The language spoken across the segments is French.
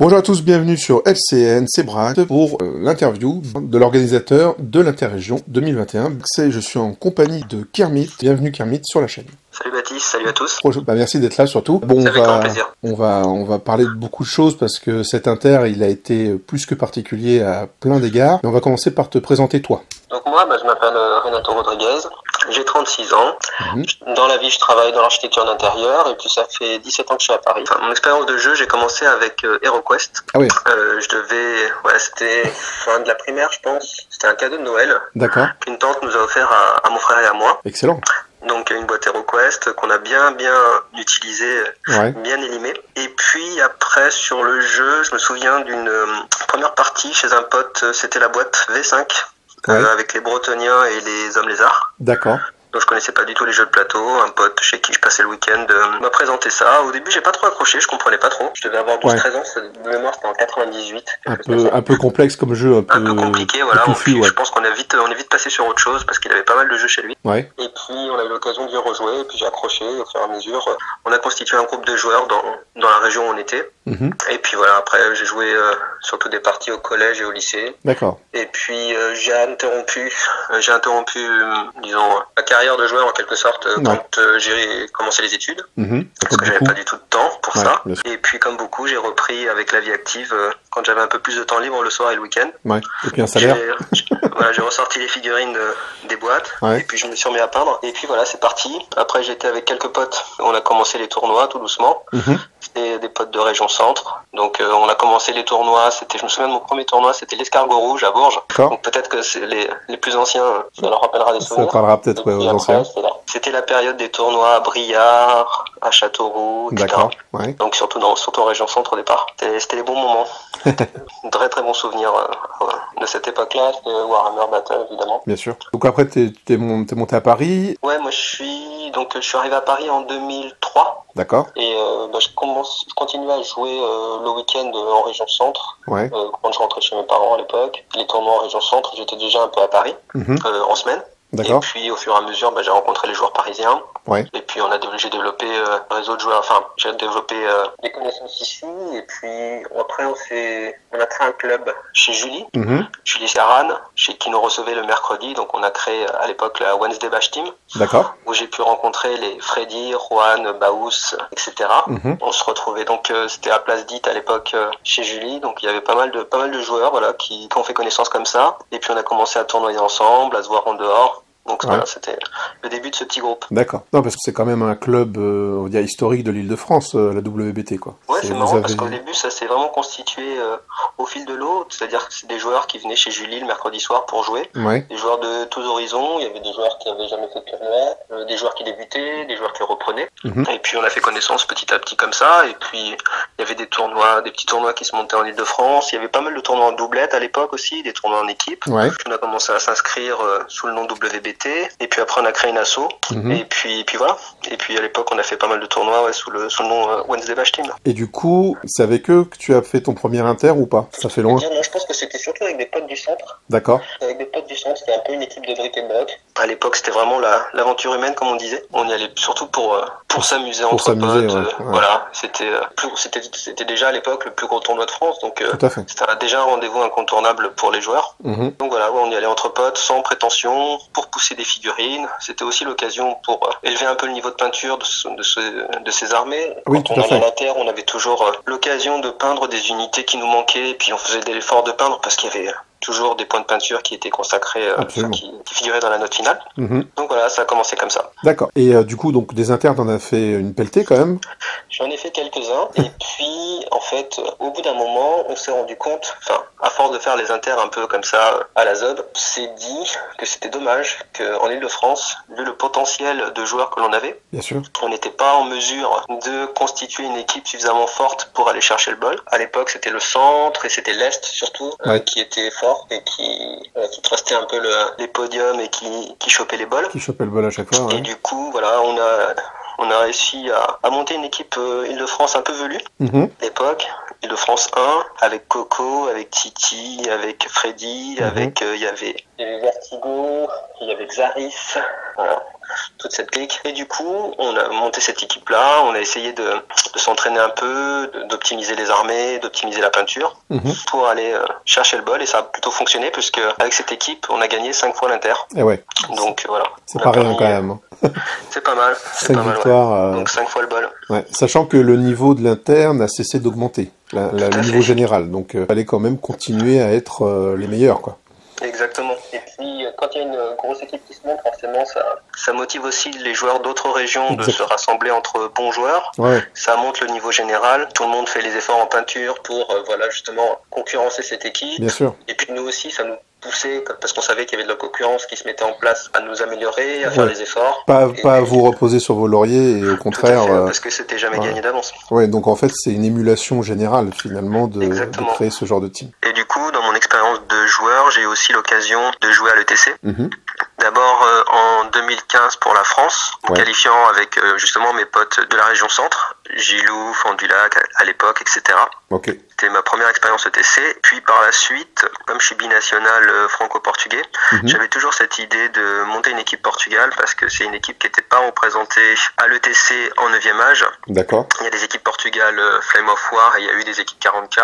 Bonjour à tous, bienvenue sur FCN, c'est Brad pour l'interview de l'organisateur de l'Interrégion 2021. Je suis en compagnie de Kermit. Bienvenue Kermit sur la chaîne. Salut Baptiste, salut à tous. Merci d'être là surtout. Bon, c'est avec grand plaisir. On va parler de beaucoup de choses parce que cet Inter, il a été plus que particulier à plein d'égards. Mais on va commencer par te présenter toi. Donc moi, je m'appelle Renato Rodriguez, j'ai 36 ans. Dans la vie, je travaille dans l'architecture d'intérieur et puis ça fait 17 ans que je suis à Paris. Mon expérience de jeu, j'ai commencé avec HeroQuest. Ah oui. C'était fin de la primaire, je pense. C'était un cadeau de Noël. D'accord. Qu'une tante nous a offert à mon frère et à moi. Excellent. Donc une boîte HeroQuest qu'on a bien utilisée, bien élimée. Et puis après sur le jeu, je me souviens d'une première partie chez un pote, c'était la boîte V5 avec les Bretoniens et les Hommes Lézards. D'accord. Donc je connaissais pas du tout les jeux de plateau. Un pote chez qui je passais le week-end m'a présenté ça. Au début j'ai pas trop accroché, je comprenais pas trop. Je devais avoir 12-13 ans, de mémoire c'était en 98. Un peu complexe comme jeu, un peu compliqué, voilà. Touffu, Je pense qu'on est vite passé sur autre chose parce qu'il avait pas mal de jeux chez lui. Ouais. Et puis on a eu l'occasion d'y rejouer et puis j'ai accroché au fur et à mesure. On a constitué un groupe de joueurs dans la région où on était. Et puis voilà, après j'ai joué surtout des parties au collège et au lycée. D'accord. Et puis j'ai interrompu disons ma carrière de joueur en quelque sorte quand j'ai commencé les études parce que j'avais pas du tout de temps pour ça. Et puis comme beaucoup, j'ai repris avec la vie active quand j'avais un peu plus de temps libre le soir et le week-end. Ouais. Et puis un salaire. J'ai ressorti les figurines des boîtes et puis je me suis remis à peindre et puis voilà, c'est parti. Après j'étais avec quelques potes, on a commencé les tournois tout doucement. C'était des potes de région centre. Donc on a commencé les tournois, je me souviens de mon premier tournoi, c'était l'Escargot Rouge à Bourges. Donc peut-être que c'est les plus anciens, ça leur rappellera des souvenirs. Ça parlera peut-être aux anciens. C'était la période des tournois à Briard, à Châteauroux, etc. D'accord. Ouais. Donc surtout en région centre au départ. C'était les bons moments. Très très bons souvenirs de cette époque-là, c'était Warhammer Battle évidemment. Bien sûr. Donc après t'es monté à Paris. Ouais, moi je suis arrivé à Paris en 2003. D'accord. Et je continuais à jouer le week-end en région centre. Ouais. Quand je rentrais chez mes parents à l'époque, les tournois en région centre, j'étais déjà un peu à Paris en semaine. D'accord. Et puis au fur et à mesure, j'ai rencontré les joueurs parisiens. Ouais. Et puis j'ai développé un réseau de joueurs. Enfin, j'ai développé des connaissances ici. Et puis après, on a créé un club chez Julie, Julie Saran, chez qui nous recevait le mercredi. Donc on a créé à l'époque la Wednesday Bash Team. D'accord. Où j'ai pu rencontrer les Freddy, Juan, Baous, etc. On se retrouvait donc c'était à Place Dite à l'époque chez Julie. Donc il y avait pas mal de joueurs qui ont fait connaissance comme ça. Et puis on a commencé à tournoyer ensemble, à se voir en dehors. Donc voilà, c'était le début de ce petit groupe. D'accord. Non, parce que c'est quand même un club on va dire historique de l'Île-de-France, la WBT, quoi. Ouais, c'est marrant parce qu'au début, ça s'est vraiment constitué au fil de l'eau. C'est-à-dire que c'est des joueurs qui venaient chez Julie le mercredi soir pour jouer. Ouais. Des joueurs de tous horizons. Il y avait des joueurs qui avaient jamais fait de tournoi, des joueurs qui débutaient, des joueurs qui reprenaient. Et puis on a fait connaissance petit à petit comme ça. Et puis il y avait des petits tournois qui se montaient en Île-de-France. Il y avait pas mal de tournois en doublette à l'époque aussi, des tournois en équipe. Ouais. On a commencé à s'inscrire sous le nom WBT. Et puis après on a créé une asso. Et puis voilà. Et puis à l'époque on a fait pas mal de tournois sous le nom Wednesday Bash Team. Et du coup, c'est avec eux que tu as fait ton premier inter ou pas? Ça fait loin? Non, je pense que c'était surtout avec des potes du centre. D'accord. Avec des potes du centre, c'était un peu une équipe de brick et broc. À l'époque c'était vraiment l'aventure humaine comme on disait. On y allait surtout pour s'amuser entre potes. Voilà, c'était déjà à l'époque le plus gros tournoi de France. Donc c'était déjà un rendez-vous incontournable pour les joueurs. Donc voilà, on y allait entre potes sans prétention pour pousser des figurines. C'était aussi l'occasion pour élever un peu le niveau de peinture de ces armées. Oui, quand on allait à la terre, on avait toujours l'occasion de peindre des unités qui nous manquaient et puis on faisait des efforts de peindre parce qu'il y avait toujours des points de peinture qui étaient consacrés, qui figuraient dans la note finale. Donc voilà, ça a commencé comme ça. D'accord. Et du coup, donc des inters, t'en as fait une pelletée quand même? J'en ai fait quelques-uns. Et puis, en fait, au bout d'un moment, on s'est rendu compte, à force de faire les inters un peu comme ça à la ZOB, on s'est dit que c'était dommage qu'en Île-de-France, vu le potentiel de joueurs que l'on avait, bien sûr, on n'était pas en mesure de constituer une équipe suffisamment forte pour aller chercher le bol. À l'époque, c'était le centre et c'était l'Est surtout qui était fort et qui trustait un peu les podiums et qui chopait les bols. Qui chopait le bol à chaque fois. Et du coup, voilà, on a réussi à monter une équipe Île-de-France un peu velue, à l'époque. Île-de-France 1, avec Coco, avec Titi, avec Freddy, avec il y avait Vertigo, il y avait Xaris, voilà. toute cette clique. Et du coup, on a monté cette équipe-là, on a essayé de s'entraîner un peu, d'optimiser les armées, d'optimiser la peinture, pour aller chercher le bol, et ça a plutôt fonctionné, puisque avec cette équipe, on a gagné 5 fois l'Inter. Et ouais. Donc voilà. C'est pas rien quand même. C'est pas mal. 5 victoires. Ouais. Donc 5 fois le bol. Ouais. Sachant que le niveau de l'Inter n'a cessé d'augmenter, le niveau général. Donc il fallait quand même continuer à être les meilleurs, quoi. Exactement. Et puis, quand il y a une grosse équipe qui se monte, forcément, ça motive aussi les joueurs d'autres régions de se rassembler entre bons joueurs. Ouais. Ça monte le niveau général. Tout le monde fait les efforts en peinture pour, justement, concurrencer cette équipe. Bien sûr. Et puis, nous aussi, ça nous poussait, parce qu'on savait qu'il y avait de la concurrence qui se mettait en place, à nous améliorer, à faire des efforts. Pas à vous reposer sur vos lauriers, et au contraire... Tout à fait, parce que c'était jamais gagné d'avance. Ouais, donc en fait, c'est une émulation générale, finalement, de créer ce genre de team. Et du coup, dans mon expérience de joueur, j'ai eu aussi l'occasion de jouer à l'ETC. D'abord en 2015 pour la France, en qualifiant avec justement mes potes de la région centre, Gilou, Fond-du-Lac à l'époque, etc. Okay. C'était ma première expérience ETC. Puis par la suite, comme je suis binational franco-portugais, j'avais toujours cette idée de monter une équipe Portugal, parce que c'est une équipe qui n'était pas représentée à l'ETC en 9e âge. D'accord. Il y a des équipes Portugal Flame of War, et il y a eu des équipes 40K.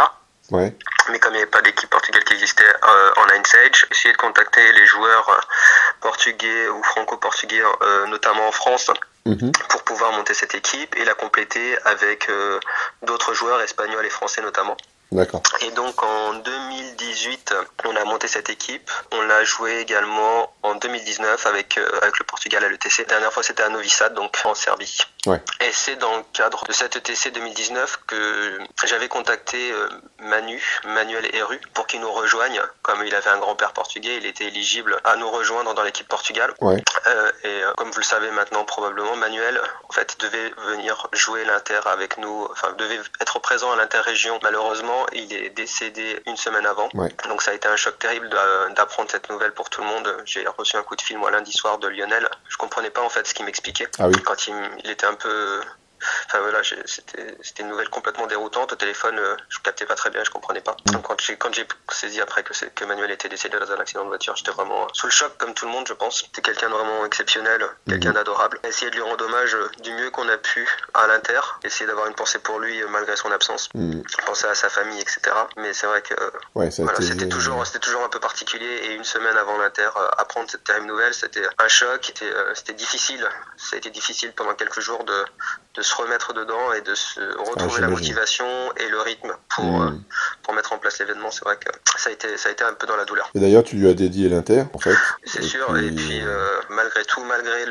Ouais. Mais comme il n'y avait pas d'équipe Portugal qui existait en Nine Sage, j'ai essayé de contacter les joueurs portugais ou franco-portugais, notamment en France, pour pouvoir monter cette équipe et la compléter avec d'autres joueurs espagnols et français notamment. D'accord. Et donc en 2018, on a monté cette équipe. On l'a joué également en 2019 avec le Portugal à l'ETC. La dernière fois, c'était à Novi Sad, donc en Serbie. Ouais. Et c'est dans le cadre de cette ETC 2019 que j'avais contacté Manuel Heru, pour qu'il nous rejoigne. Comme il avait un grand-père portugais, il était éligible à nous rejoindre dans l'équipe Portugal. Ouais. Comme vous le savez maintenant probablement, Manuel en fait devait venir jouer l'Inter avec nous, enfin devait être présent à l'Interrégion. Malheureusement, il est décédé une semaine avant. Ouais. Donc ça a été un choc terrible d'apprendre cette nouvelle pour tout le monde. J'ai reçu un coup de fil moi lundi soir de Lionel. Je comprenais pas en fait ce qu'il m'expliquait. Ah oui. Quand il était un peu... Enfin voilà, c'était une nouvelle complètement déroutante. Au téléphone, je captais pas très bien, je comprenais pas. Donc, quand j'ai saisi après que Manuel était décédé dans un accident de voiture, j'étais vraiment sous le choc, comme tout le monde, je pense. C'était quelqu'un de vraiment exceptionnel, quelqu'un d'adorable. Essayer de lui rendre hommage du mieux qu'on a pu à l'Inter, essayer d'avoir une pensée pour lui malgré son absence, penser à sa famille, etc. Mais c'est vrai que c'était toujours un peu particulier, et une semaine avant l'Inter, apprendre cette terrible nouvelle, c'était un choc, c'était difficile. Ça a été difficile pendant quelques jours de se remettre dedans et de se retrouver la motivation et le rythme pour mettre en place l'événement. C'est vrai que ça a été un peu dans la douleur. Et d'ailleurs, tu lui as dédié l'Inter, en fait. C'est sûr, et puis malgré tout, malgré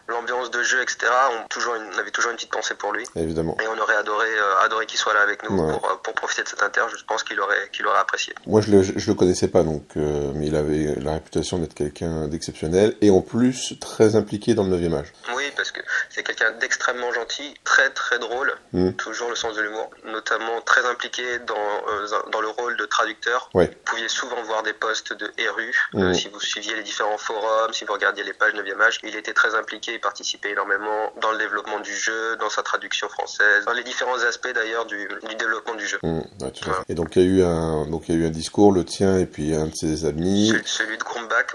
l'ambiance de jeu, etc., on avait toujours une petite pensée pour lui. Évidemment. Et on aurait adoré qu'il soit là avec nous pour profiter de cet Inter. Je pense qu'il aurait apprécié. Moi, je le connaissais pas, donc, mais il avait la réputation d'être quelqu'un d'exceptionnel, et en plus, très impliqué dans le 9e âge. Oui, parce que c'est quelqu'un d'extrêmement gentil, très très drôle, toujours le sens de l'humour, notamment très impliqué dans le rôle de traducteur. Ouais. Vous pouviez souvent voir des posts de Heru, si vous suiviez les différents forums, si vous regardiez les pages 9e âge. Il était très impliqué, il participait énormément dans le développement du jeu, dans sa traduction française, dans les différents aspects d'ailleurs du développement du jeu. Ouais, tout à fait. Et donc il y a eu un discours, le tien et puis un de ses amis. Celui de Grumbach,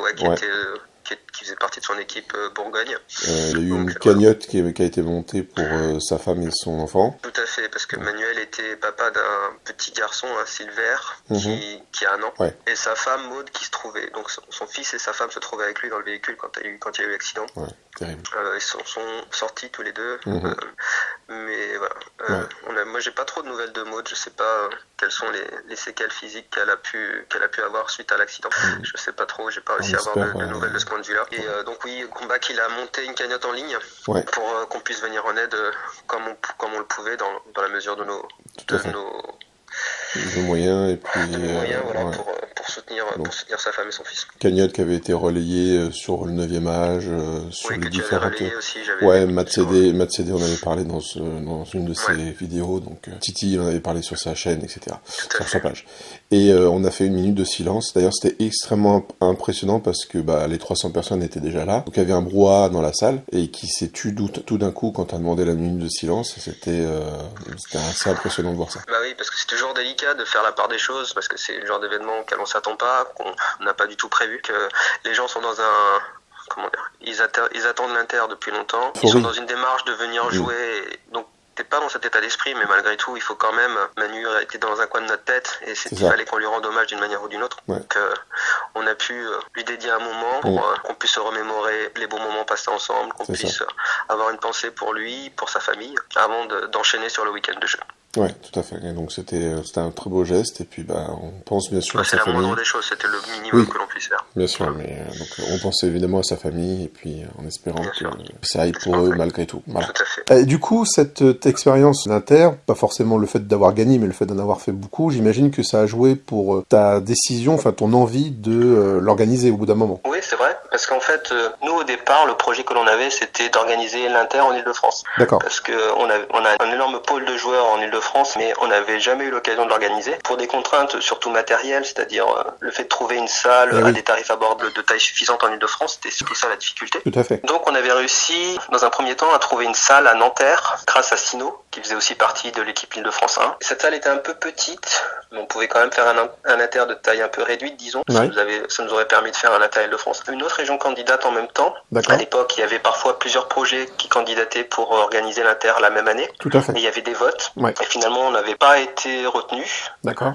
qui faisait partie de son équipe Bourgogne. Il y a eu une cagnotte qui a été montée pour sa femme et son enfant. Tout à fait, parce que Manuel était papa d'un petit garçon, Silver, qui a 1 an. Ouais. Et sa femme, Maud, qui se trouvait... Donc son fils et sa femme se trouvaient avec lui dans le véhicule quand il y a eu l'accident. Ouais, terrible. Ils sont sortis tous les deux. Mais voilà. Moi, j'ai pas trop de nouvelles de Maud. Je sais pas quelles sont les séquelles physiques qu'elle a pu avoir suite à l'accident. Je sais pas trop, j'ai pas réussi à avoir de nouvelles de ce point de vue-là. Et donc oui, Grumbach, il a monté une cagnotte en ligne pour qu'on puisse venir en aide comme on le pouvait dans la mesure de nos moyens, et puis pour soutenir sa femme et son fils. Cagnotte qui avait été relayée sur le 9e âge, sur les différentes... Matt CD on avait parlé dans une de ses vidéos, donc Titi en avait parlé sur sa chaîne, etc. Sur sa page. Et on a fait une minute de silence. D'ailleurs, c'était extrêmement impressionnant parce que les 300 personnes étaient déjà là. Donc il y avait un brouhaha dans la salle et qui s'est tu tout d'un coup quand on a demandé la minute de silence. C'était assez impressionnant de voir ça. Bah oui, parce que c'est toujours délicat de faire la part des choses, parce que c'est le genre d'événement auquel on s'attend pas, qu'on n'a pas du tout prévu, que les gens sont dans comment dire, ils attendent l'Inter depuis longtemps. Ils sont dans une démarche de venir jouer. Donc t'es pas dans cet état d'esprit, mais malgré tout, il faut quand même. Manu était dans un coin de notre tête et il fallait qu'on lui rende hommage d'une manière ou d'une autre. Donc on a pu lui dédier un moment pour qu'on puisse se remémorer les beaux moments passés ensemble, qu'on puisse avoir une pensée pour lui, pour sa famille, avant d'enchaîner sur le week-end de jeu. Ouais, tout à fait. Et donc c'était un très beau geste, et puis on pense bien sûr à sa famille. C'est la moindre des choses, c'était le minimum que l'on puisse faire. Bien sûr, mais donc on pensait évidemment à sa famille, et puis en espérant que ça aille pour eux malgré tout. Voilà. Tout à fait. Du coup, cette expérience d'Inter, pas forcément le fait d'avoir gagné, mais le fait d'en avoir fait beaucoup, j'imagine que ça a joué pour ta décision, enfin ton envie de l'organiser au bout d'un moment. Oui, c'est vrai, parce qu'en fait, nous au départ, le projet que l'on avait, c'était d'organiser l'Inter en Ile-de-France. D'accord. Parce que on a un énorme pôle de joueurs en Ile-de-France, mais on n'avait jamais eu l'occasion de l'organiser pour des contraintes surtout matérielles, c'est-à-dire le fait de trouver une salle à des tarifs abordables de taille suffisante en Ile-de-France, c'était ça la difficulté. Tout à fait. Donc on avait réussi dans un premier temps à trouver une salle à Nanterre grâce à Sino, qui faisait aussi partie de l'équipe Ile-de-France 1. Cette salle était un peu petite, mais on pouvait quand même faire un Inter de taille un peu réduite, disons. Ça nous aurait permis de faire un Inter Ile-de-France. Une autre région candidate en même temps. À l'époque, il y avait parfois plusieurs projets qui candidataient pour organiser l'Inter la même année. Tout à fait. Et il y avait des votes. Et finalement, on n'avait pas été retenu.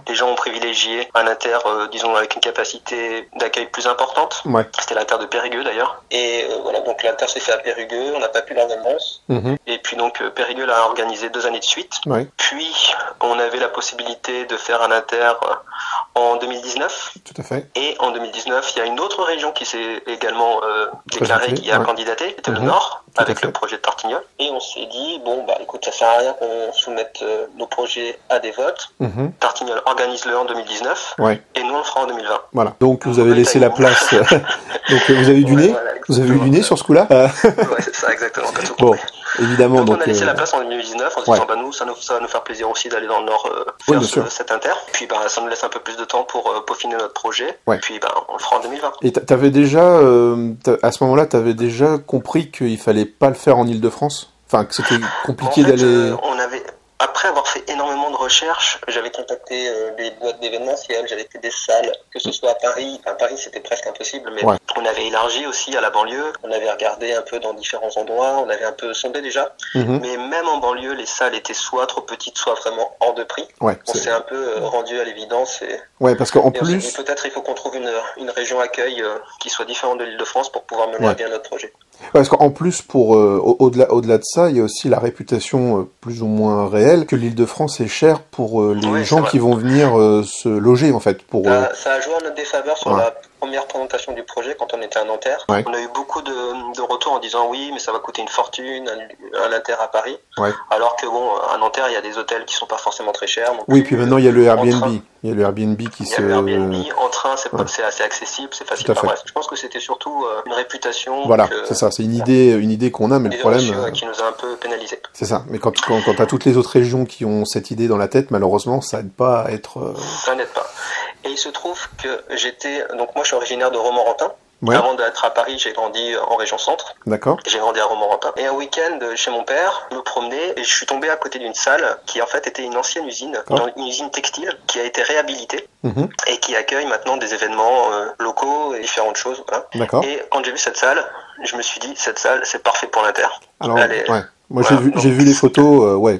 Les gens ont privilégié un Inter, disons, avec une capacité d'accueil plus importante. C'était l'Inter de Périgueux d'ailleurs. Et voilà, donc l'Inter s'est fait à Périgueux, on n'a pas pu l'organiser. Et puis donc Périgueux l'a organisé 2 années de suite. Puis on avait la possibilité de faire un Inter en 2019. Tout à fait. Et en 2019, il y a une autre région qui s'est également déclarée, qui a candidaté, c'était le Nord, avec le projet de Tortignol. Et on s'est dit, bon, écoute, ça sert à rien qu'on soumette nos projets à des votes. Tortignol organise-le en 2019, et nous on le fera en 2020. Voilà. Donc vous avez laissé la place. Donc vous avez eu du nez. Vous avez eu du nez sur ce coup-là. Ouais, c'est ça, exactement. Bon, évidemment. Donc on a laissé la place en 2019 en se disant, nous, ça va nous faire plaisir aussi d'aller dans le Nord faire cet Inter. Puis ça nous laisse un peu plus de temps pour peaufiner notre projet. Puis on le fera en 2020. Et t'avais déjà, à ce moment-là, t'avais déjà compris qu'il fallait pas le faire en Île-de-France? Enfin, que c'était compliqué d'aller... Après avoir fait énormément de recherches, j'avais contacté des boîtes d'événementiel, j'avais fait des salles, que ce soit à Paris. À Paris, c'était presque impossible, mais on avait élargi aussi à la banlieue. On avait regardé un peu dans différents endroits, on avait un peu sondé déjà. Mais même en banlieue, les salles étaient soit trop petites, soit vraiment hors de prix. On s'est un peu rendu à l'évidence. Parce qu'en plus... peut-être il faut qu'on trouve une région accueil qui soit différente de l'Île-de-France pour pouvoir mener à bien notre projet. Parce qu'en plus, au-delà de ça, il y a aussi la réputation plus ou moins réelle que l'Île-de-France est chère pour les gens qui vont venir se loger, en fait. Ça a joué en notre défaveur sur la première présentation du projet quand on était à Nanterre. On a eu beaucoup de retours en disant oui, mais ça va coûter une fortune, un Inter à Paris. Alors que à Nanterre, il y a des hôtels qui sont pas forcément très chers. Oui, puis maintenant il y a le Airbnb. Il y a le Airbnb qui se... Airbnb, en train, c'est assez accessible, c'est facile. Bref, je pense que c'était surtout une réputation. Voilà, c'est ça, c'est une idée qu'on a, mais le problème... qui nous a un peu pénalisé. C'est ça, mais quand t'as toutes les autres régions qui ont cette idée dans la tête, malheureusement, ça aide pas à être... Ça n'aide pas. Et il se trouve que donc moi je suis originaire de Romorantin. Avant d'être à Paris, j'ai grandi en région centre. D'accord. J'ai grandi à Romorantin. Et un week-end, chez mon père, je me promenais et je suis tombé à côté d'une salle qui en fait était une ancienne usine, une usine textile qui a été réhabilitée et qui accueille maintenant des événements locaux et différentes choses. Voilà. D'accord. Et quand j'ai vu cette salle, je me suis dit, cette salle, c'est parfait pour l'Inter. Alors, moi, j'ai vu les photos,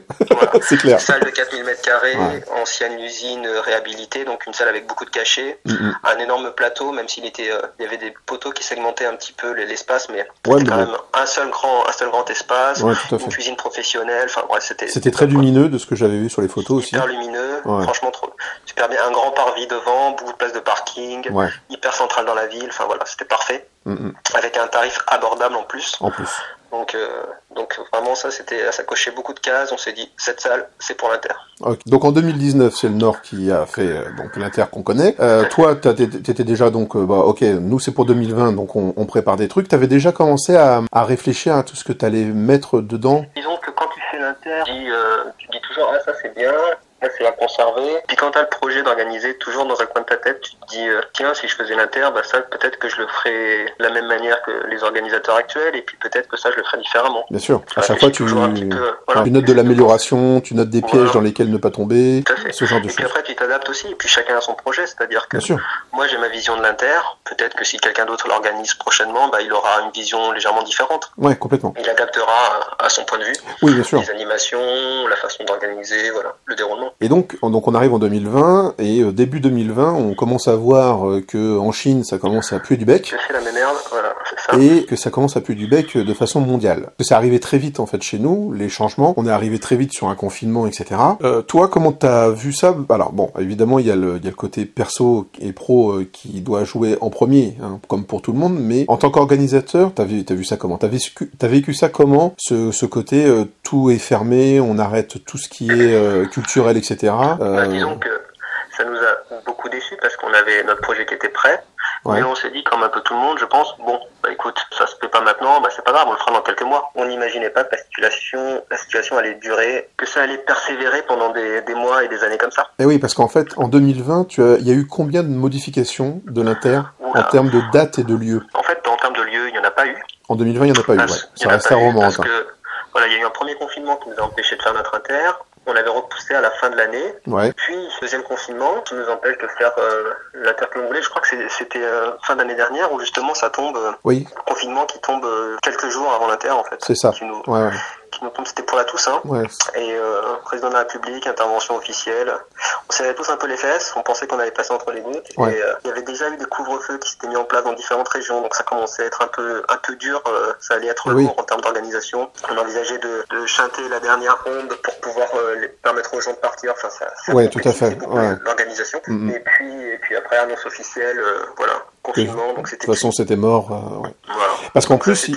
c'est clair. Salle de 4000 m², ancienne usine réhabilitée, donc une salle avec beaucoup de cachets, un énorme plateau, même s'il y avait des poteaux qui segmentaient un petit peu l'espace, mais c'était quand même un seul grand espace, une cuisine professionnelle, enfin c'était très lumineux de ce que j'avais vu sur les photos aussi. Hyper lumineux, franchement super bien, un grand parvis devant, beaucoup de places de parking, hyper central dans la ville, enfin voilà, c'était parfait, avec un tarif abordable en plus. Donc vraiment ça cochait beaucoup de cases, on s'est dit cette salle c'est pour l'Inter. Donc en 2019 c'est le Nord qui a fait donc l'Inter qu'on connaît. Toi t'étais déjà donc nous c'est pour 2020 donc on prépare des trucs. T'avais déjà commencé à réfléchir à tout ce que t'allais mettre dedans. Disons que quand tu fais l'Inter, tu dis toujours ça c'est bien, Moi, c'est à conserver. Puis quand t'as le projet d'organiser, toujours dans un coin de ta tête, tu te dis, tiens, si je faisais l'Inter, ça, peut-être que je le ferais de la même manière que les organisateurs actuels, et puis peut-être que ça, je le ferais différemment. Bien sûr. À chaque fois, tu notes de l'amélioration, tu notes des pièges dans lesquels ne pas tomber, ce genre de choses. Et puis après, tu t'adaptes aussi, et puis chacun a son projet, c'est-à-dire que moi, j'ai ma vision de l'Inter, peut-être que si quelqu'un d'autre l'organise prochainement, il aura une vision légèrement différente. Ouais, complètement. Il adaptera à son point de vue. Oui, bien sûr. Les animations, la façon d'organiser, le déroulement. Et donc on arrive en 2020, et début 2020, on commence à voir que en Chine, ça commence à puer du bec. J'ai fait la même merde, voilà, c'est ça. Et que ça commence à puer du bec de façon mondiale. Que ça arrivait très vite, en fait, chez nous, les changements. On est arrivé très vite sur un confinement, etc. Toi, comment t'as vu ça? Alors, bon, évidemment, il y a le côté perso et pro qui doit jouer en premier, hein, comme pour tout le monde, mais en tant qu'organisateur, t'as vu ça comment? T'as vécu ça comment? Ce côté, tout est fermé, on arrête tout ce qui est culturel, etc. Disons que ça nous a beaucoup déçus parce qu'on avait notre projet qui était prêt. Ouais. Mais on s'est dit, comme un peu tout le monde, je pense, écoute, ça se fait pas maintenant, c'est pas grave, on le fera dans quelques mois. On n'imaginait pas que la situation allait durer, que ça allait persévérer pendant des mois et des années comme ça. Et oui, parce qu'en fait, en 2020, il y a eu combien de modifications de l'Inter en termes de date et de lieu? En fait, en termes de lieu, il n'y en a pas eu. En 2020, il n'y en a pas eu, ouais. Ça reste un roman. Parce que, il y a eu un premier confinement qui nous a empêché de faire notre Inter. On l'avait repoussé à la fin de l'année. Ouais. Puis, deuxième confinement qui nous empêche de faire l'Inter que l'on voulait. Je crois que c'était fin d'année dernière où justement ça tombe. Oui. Confinement qui tombe quelques jours avant l'Inter, en fait. C'est ça. Qui nous tombe, c'était pour la Toussaint. Ouais. Et président de la République, intervention officielle. On serrait tous un peu les fesses. On pensait qu'on allait passer entre les gouttes. Ouais. Et il y avait déjà eu des couvre-feux qui s'étaient mis en place dans différentes régions. Donc ça commençait à être un peu dur. Ça allait être lourd en termes d'organisation. On envisageait de chanter la dernière ronde pour pouvoir permettre aux gens de partir. Enfin, ça tout à fait. L'organisation. Mm-hmm. Et puis après, annonce officielle, confinement. Donc c'était. De toute façon, c'était mort. Voilà. Parce qu'en plus,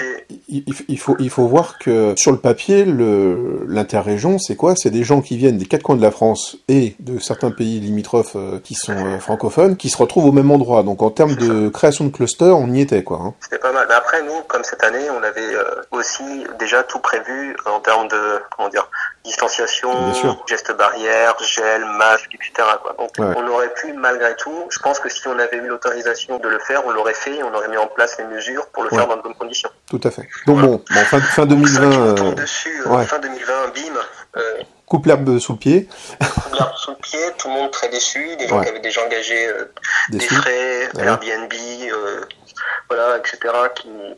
il faut voir que sur le papier, l'interrégion, c'est quoi? C'est des gens qui viennent des quatre coins de la France et de certains pays limitrophes qui sont francophones, qui se retrouvent au même endroit. Donc en termes de création de cluster, on y était, quoi. Hein. C'était pas mal. Mais après, nous, comme cette année, on avait aussi déjà tout prévu en termes de, distanciation, gestes barrières, gel, masque, etc. Donc on aurait pu, malgré tout, je pense que si on avait eu l'autorisation de le faire, on l'aurait fait, on aurait mis en place les mesures pour le faire dans de bonnes conditions. Tout à fait. Donc fin 2020... Donc ça, tombe dessus, fin 2020, bim. Coupe l'herbe sous le pied. Coupe l'herbe sous le pied, tout le monde très déçu, des gens qui avaient déjà engagé des frais, Airbnb, etc.,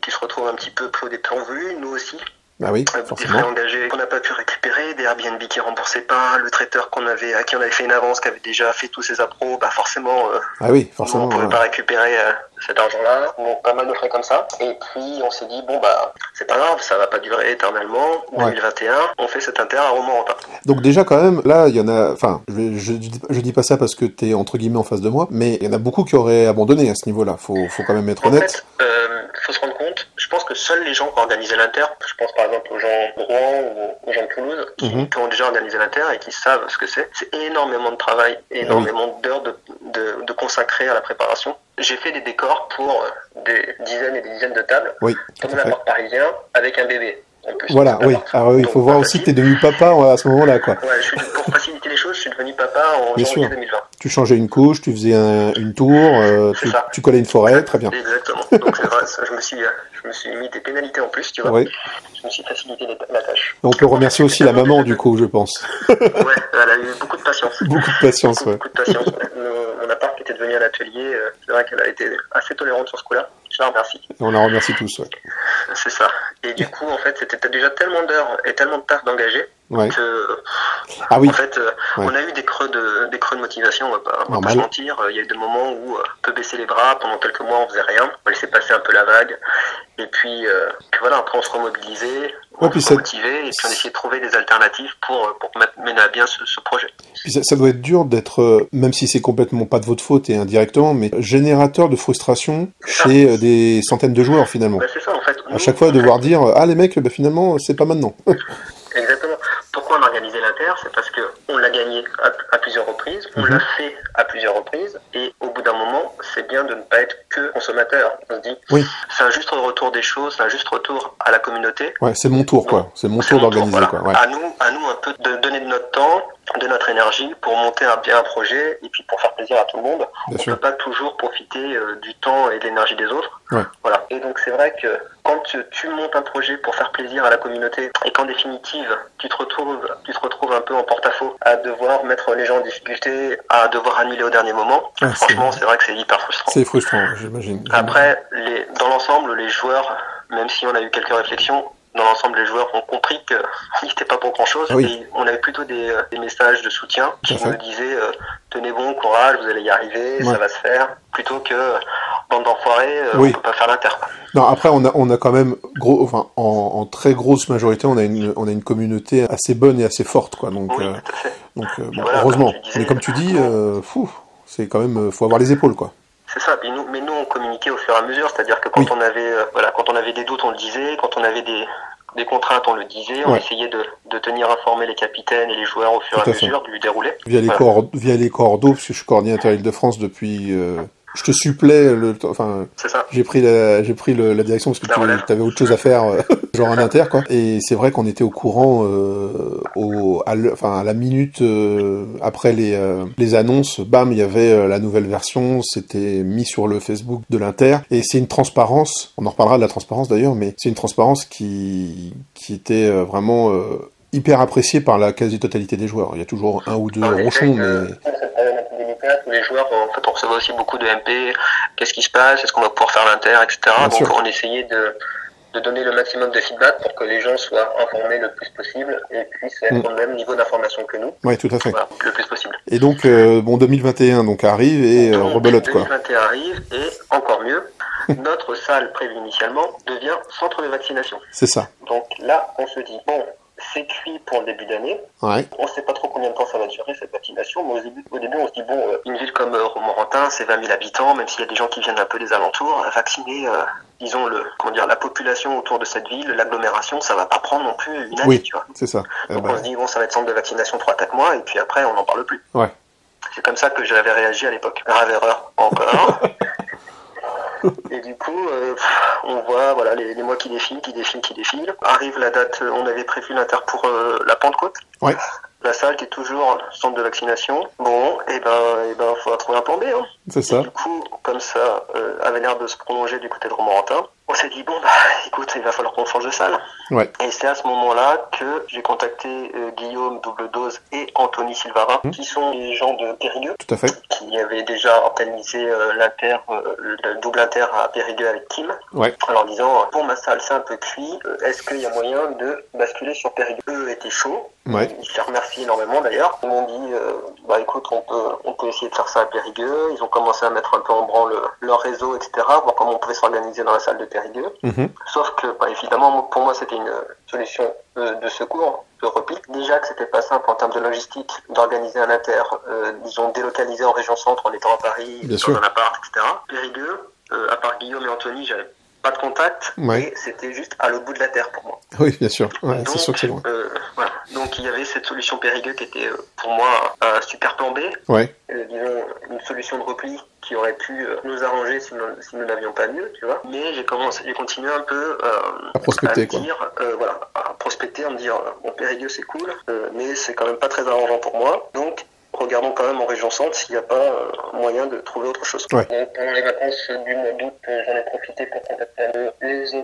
qui se retrouvent un petit peu pris au dépourvu, nous aussi. Ah oui, des frais engagés qu'on n'a pas pu récupérer, des Airbnb qui remboursaient pas, le traiteur à qui on avait fait une avance, qui avait déjà fait tous ses appros, forcément, forcément, on pouvait pas récupérer cet argent-là. Donc pas mal de frais comme ça. Et puis on s'est dit c'est pas grave, ça va pas durer éternellement. 2021, on fait cet Inter à Romorantin. Donc déjà quand même, là il y en a, je dis pas ça parce que t'es entre guillemets en face de moi, mais il y en a beaucoup qui auraient abandonné à ce niveau-là. Faut quand même être honnête. En fait, faut se rendre compte. Je pense que seuls les gens qui ont organisé l'Inter, je pense par exemple aux gens de Rouen ou aux gens de Toulouse, qui ont déjà organisé l'Inter et qui savent ce que c'est énormément de travail, énormément d'heures de consacrer à la préparation. J'ai fait des décors pour des dizaines et des dizaines de tables, comme un appart parisien, avec un bébé. Voilà, oui. Alors il faut voir aussi que t'es devenu papa à ce moment-là, quoi. Ouais, pour faciliter les choses, je suis devenu papa en janvier 2020. Tu changeais une couche, tu faisais une tour, tu collais une forêt, très bien. Exactement. Donc c'est vrai, je me suis mis des pénalités en plus, tu vois. Oui. Je me suis facilité la tâche. On peut remercier aussi la maman, du coup, je pense. Ouais, elle a eu beaucoup de patience. Beaucoup de patience. Mon appart qui était devenu un atelier, c'est vrai qu'elle a été assez tolérante sur ce coup-là. Je la remercie. On la remercie tous, C'est ça. Et du coup, en fait, c'était déjà tellement d'heures et tellement de taf d'engagés que, en fait, on a eu des creux de motivation, on va pas se mentir. Il y a eu des moments où on peut baisser les bras, pendant quelques mois on faisait rien, on laissait passer un peu la vague, et puis après on se remobilisait, on se remotivait, et puis on essayait de trouver des alternatives pour mener à bien ce projet. Puis ça doit être dur d'être, même si c'est complètement pas de votre faute et indirectement, mais générateur de frustration chez des centaines de joueurs finalement. C'est ça en fait. À chaque fois devoir dire les mecs, finalement c'est pas maintenant. Exactement. Pourquoi on a organisé l'Inter? C'est parce que on l'a gagné à plusieurs reprises, on l'a fait à plusieurs reprises, et au bout d'un moment, c'est bien de ne pas être que consommateur. On se dit, c'est un juste retour des choses, c'est un juste retour à la communauté. Ouais, c'est mon tour, quoi. C'est mon tour d'organiser, voilà. quoi. Ouais. À nous un peu de donner de notre temps, de notre énergie pour monter bien un projet et puis pour faire plaisir à tout le monde. Bien on sûr. peut pas toujours profiter du temps et de l'énergie des autres. Ouais. Voilà. Et donc c'est vrai que quand tu montes un projet pour faire plaisir à la communauté et qu'en définitive tu te retrouves un peu en porte-à-faux à devoir mettre les gens en difficulté, à devoir annuler au dernier moment, franchement c'est vrai que c'est hyper frustrant. C'est frustrant, j'imagine. Après, dans l'ensemble, les joueurs, même si on a eu quelques réflexions, dans l'ensemble, les joueurs ont compris qu'ils n'étaient pas pour grand-chose. Ah oui. Et on avait plutôt des messages de soutien qui nous disaient tenez bon, courage, vous allez y arriver, ça va se faire. Plutôt que bande d'enfoirés, on peut pas faire l'Inter. Non, après on a quand même en très grosse majorité, on a une communauté assez bonne et assez forte, quoi. Donc, oui, tout à fait. Voilà, heureusement. Mais comme tu dis, c'est quand même, faut avoir les épaules, quoi. C'est ça, mais nous on communiquait au fur et à mesure, c'est-à-dire que quand on avait des doutes on le disait, quand on avait des contraintes on le disait, on essayait de tenir informés les capitaines et les joueurs au fur et à mesure du déroulé. Via les cordeaux, parce que je suis coordinateur Île-de-France depuis... je te supplée j'ai pris la direction parce que tu avais autre chose à faire, genre un inter, quoi. Et c'est vrai qu'on était au courant à la minute après les annonces, bam, il y avait la nouvelle version, c'était mis sur le Facebook de l'Inter, et c'est une transparence, on en reparlera de la transparence d'ailleurs, mais c'est une transparence qui était vraiment hyper appréciée par la quasi-totalité des joueurs. Il y a toujours un ou deux ronchons, mais... Où les joueurs, en fait, on recevait aussi beaucoup de MP, qu'est-ce qui se passe, est-ce qu'on va pouvoir faire l'Inter, etc. Bien Donc sûr. on essayait de donner le maximum de feedback pour que les gens soient informés le plus possible et puissent être au même niveau d'information que nous. Oui, tout à fait. Voilà, le plus possible. Et donc, 2021 donc arrive et rebelote, quoi. 2021 arrive et encore mieux, notre salle prévue initialement devient centre de vaccination. C'est ça. Donc là, on se dit, bon, c'est cuit pour le début d'année. Ouais. On ne sait pas trop combien de temps ça va durer, cette vaccination, mais au début on se dit, bon, une ville comme Romorantin, c'est 20 000 habitants, même s'il y a des gens qui viennent un peu des alentours, vacciner, disons, la population autour de cette ville, l'agglomération, ça va pas prendre non plus une année, tu vois. C'est ça. Donc on se dit, bon, ça va être centre de vaccination 3-4 mois, et puis après, on n'en parle plus. Ouais. C'est comme ça que j'avais réagi à l'époque. Grave erreur, encore. Et du coup, on voit les mois qui défilent. Arrive la date, on avait prévu l'Inter pour la Pentecôte. Ouais. La salle qui est toujours centre de vaccination. Bon, et ben, faudra trouver un plan B. Hein. C'est ça. Et du coup, comme ça avait l'air de se prolonger du côté de Romorantin, on s'est dit, bon, écoute, il va falloir qu'on change de salle. Ouais. Et c'est à ce moment-là que j'ai contacté Guillaume Double Dose et Anthony Silvara, qui sont les gens de Périgueux. Tout à fait. Qui avaient déjà organisé le double Inter à Périgueux avec Kim. Ouais. En leur disant, pour ma salle, c'est un peu cuit, est-ce qu'il y a moyen de basculer sur Périgueux? Eux étaient chauds. Ouais. Ils se remercient énormément d'ailleurs. Ils m'ont dit, écoute, on peut essayer de faire ça à Périgueux. Ils ont commencé à mettre un peu en branle leur réseau, etc., voir comment on pouvait s'organiser dans la salle de Périgueux. Mm-hmm. Sauf que, évidemment, pour moi, c'était une solution de secours, de repli. Déjà que c'était pas simple en termes de logistique d'organiser un Inter, disons, délocalisé en région centre en étant à Paris, dans un appart, etc. Périgueux, à part Guillaume et Anthony, j'avais pas de contact, et c'était juste à l'autre bout de la terre pour moi. Oui, bien sûr. Ouais, donc, c'est sûr que c'est loin. Voilà. Donc il y avait cette solution Périgueux qui était pour moi un super plan B. Ouais. Disons une solution de repli qui aurait pu nous arranger si nous n'avions pas mieux, tu vois. Mais j'ai continué un peu à prospecter, à prospecter, à me dire bon, Périgueux c'est cool, mais c'est quand même pas très arrangeant pour moi. Donc regardons quand même en région centre s'il n'y a pas moyen de trouver autre chose. Ouais. Donc, pendant les vacances du mois d'août, j'en ai profité pour contacter les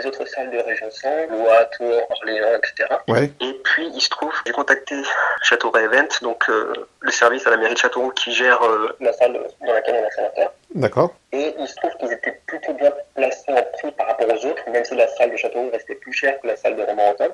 autres salles de région centre, Loire, Tours, Orléans, etc. Ouais. Et puis il se trouve, j'ai contacté Châteauroux Event, donc le service à la mairie de Châteauroux qui gère la salle dans laquelle on a fait l'Inter. D'accord. Et il se trouve qu'ils étaient plutôt bien placés en prix par rapport aux autres, même si la salle de Châteauroux restait plus chère que la salle de Romorantin,